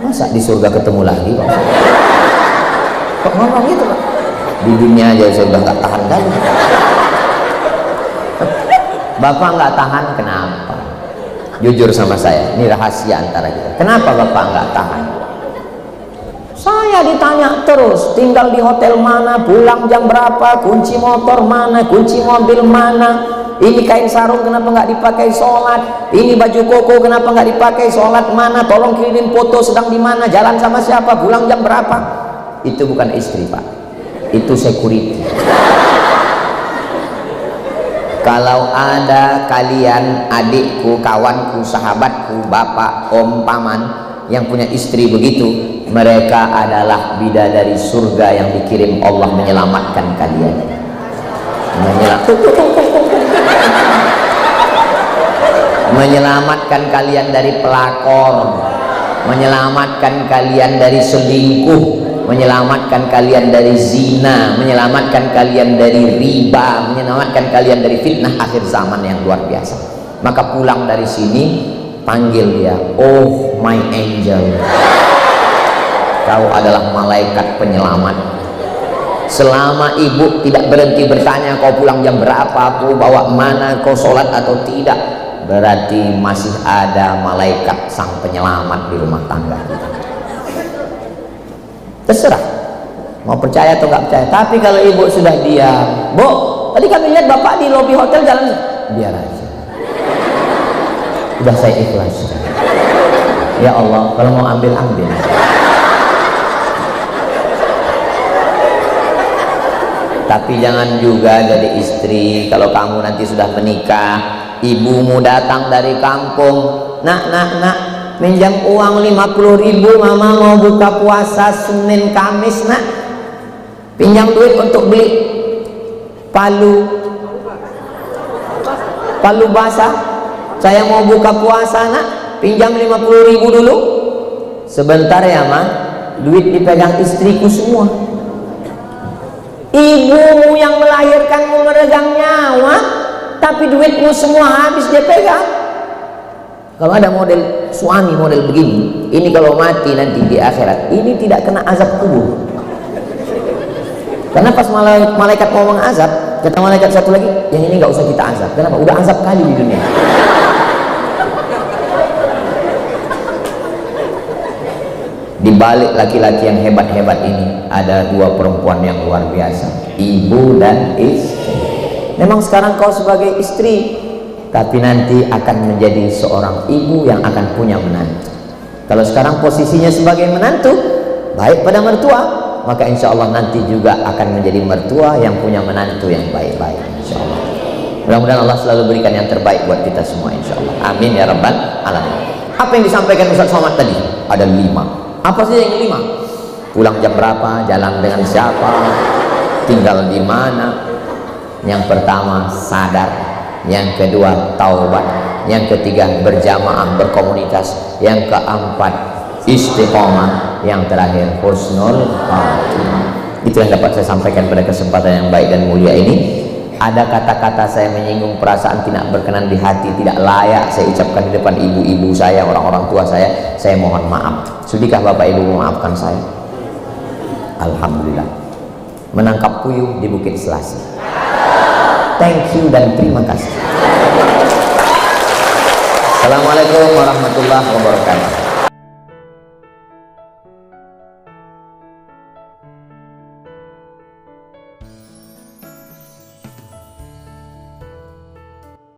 Masa di surga ketemu lagi Pak? Kok ngomong gitu Pak? Di dunia aja saya udah nggak tahan kali. Bapak nggak tahan kenapa? Jujur sama saya, ini rahasia antara kita. Kenapa Bapak nggak tahan? Saya ditanya terus, tinggal di hotel mana, pulang jam berapa, kunci motor mana, kunci mobil mana, ini kain sarung kenapa nggak dipakai sholat, ini baju koko kenapa nggak dipakai sholat mana, tolong kirim foto sedang di mana, jalan sama siapa, pulang jam berapa. Itu bukan istri Pak, itu security. Kalau ada kalian, adikku, kawanku, sahabatku, bapak, om, paman yang punya istri begitu, mereka adalah bidadari surga yang dikirim Allah menyelamatkan kalian. Menyelamatkan kalian dari pelakor, menyelamatkan kalian dari selingkuh, menyelamatkan kalian dari zina, menyelamatkan kalian dari riba, menyelamatkan kalian dari fitnah akhir zaman yang luar biasa. Maka pulang dari sini, panggil dia, oh my angel, kau adalah malaikat penyelamat. Selama ibu tidak berhenti bertanya kau pulang jam berapa, kau bawa mana, kau sholat atau tidak, berarti masih ada malaikat sang penyelamat di rumah tangga kita. Terserah mau percaya atau nggak percaya. Tapi kalau ibu sudah diam, Bu, tadi kami lihat bapak di lobi hotel jalan, biar aja, udah saya ikhlas. Ya Allah, kalau mau ambil. Tapi jangan juga jadi istri kalau kamu nanti sudah menikah, ibumu datang dari kampung, nak, minjam uang 50.000, mama mau buka puasa Senin Kamis, nak, pinjam duit untuk beli palu basah, saya mau buka puasa, nak, pinjam 50.000 dulu. Sebentar ya Ma, duit dipegang istriku semua. Ibumu yang melahirkanmu meregang nyawa, tapi duitmu semua habis dia pegang. Kalau ada model suami model begini, ini kalau mati nanti di akhirat, ini tidak kena azab kubur. Karena pas malaikat mau mengazab, Kata malaikat satu lagi, yang ini nggak usah kita azab. Kenapa? Udah azab kali di dunia. Di balik laki-laki yang hebat-hebat ini ada dua perempuan yang luar biasa, ibu dan istri. Memang sekarang kau sebagai istri, tapi nanti akan menjadi seorang ibu yang akan punya menantu. Kalau sekarang posisinya sebagai menantu, baik pada mertua, maka insya Allah nanti juga akan menjadi mertua yang punya menantu yang baik-baik, insya Allah. Mudah-mudahan Allah selalu berikan yang terbaik buat kita semua, insya Allah. Amin ya rabbal alamin. Apa yang disampaikan Ustaz Somad tadi? Ada 5. Apa sih yang 5? Pulang jam berapa? Jalan dengan siapa? Tinggal di mana? Yang pertama sadar, yang kedua taubat, yang ketiga berjamaah berkomunitas, yang keempat istiqomah, yang terakhir husnul khatimah. Itu yang dapat saya sampaikan pada kesempatan yang baik dan mulia ini. Ada kata-kata saya menyinggung perasaan tidak berkenan di hati, tidak layak saya ucapkan di depan ibu-ibu saya, orang-orang tua saya mohon maaf. Sudikah Bapak Ibu memaafkan saya? Alhamdulillah. Menangkap puyuh di Bukit Selasi. Thank you dan terima kasih. Assalamualaikum warahmatullahi wabarakatuh.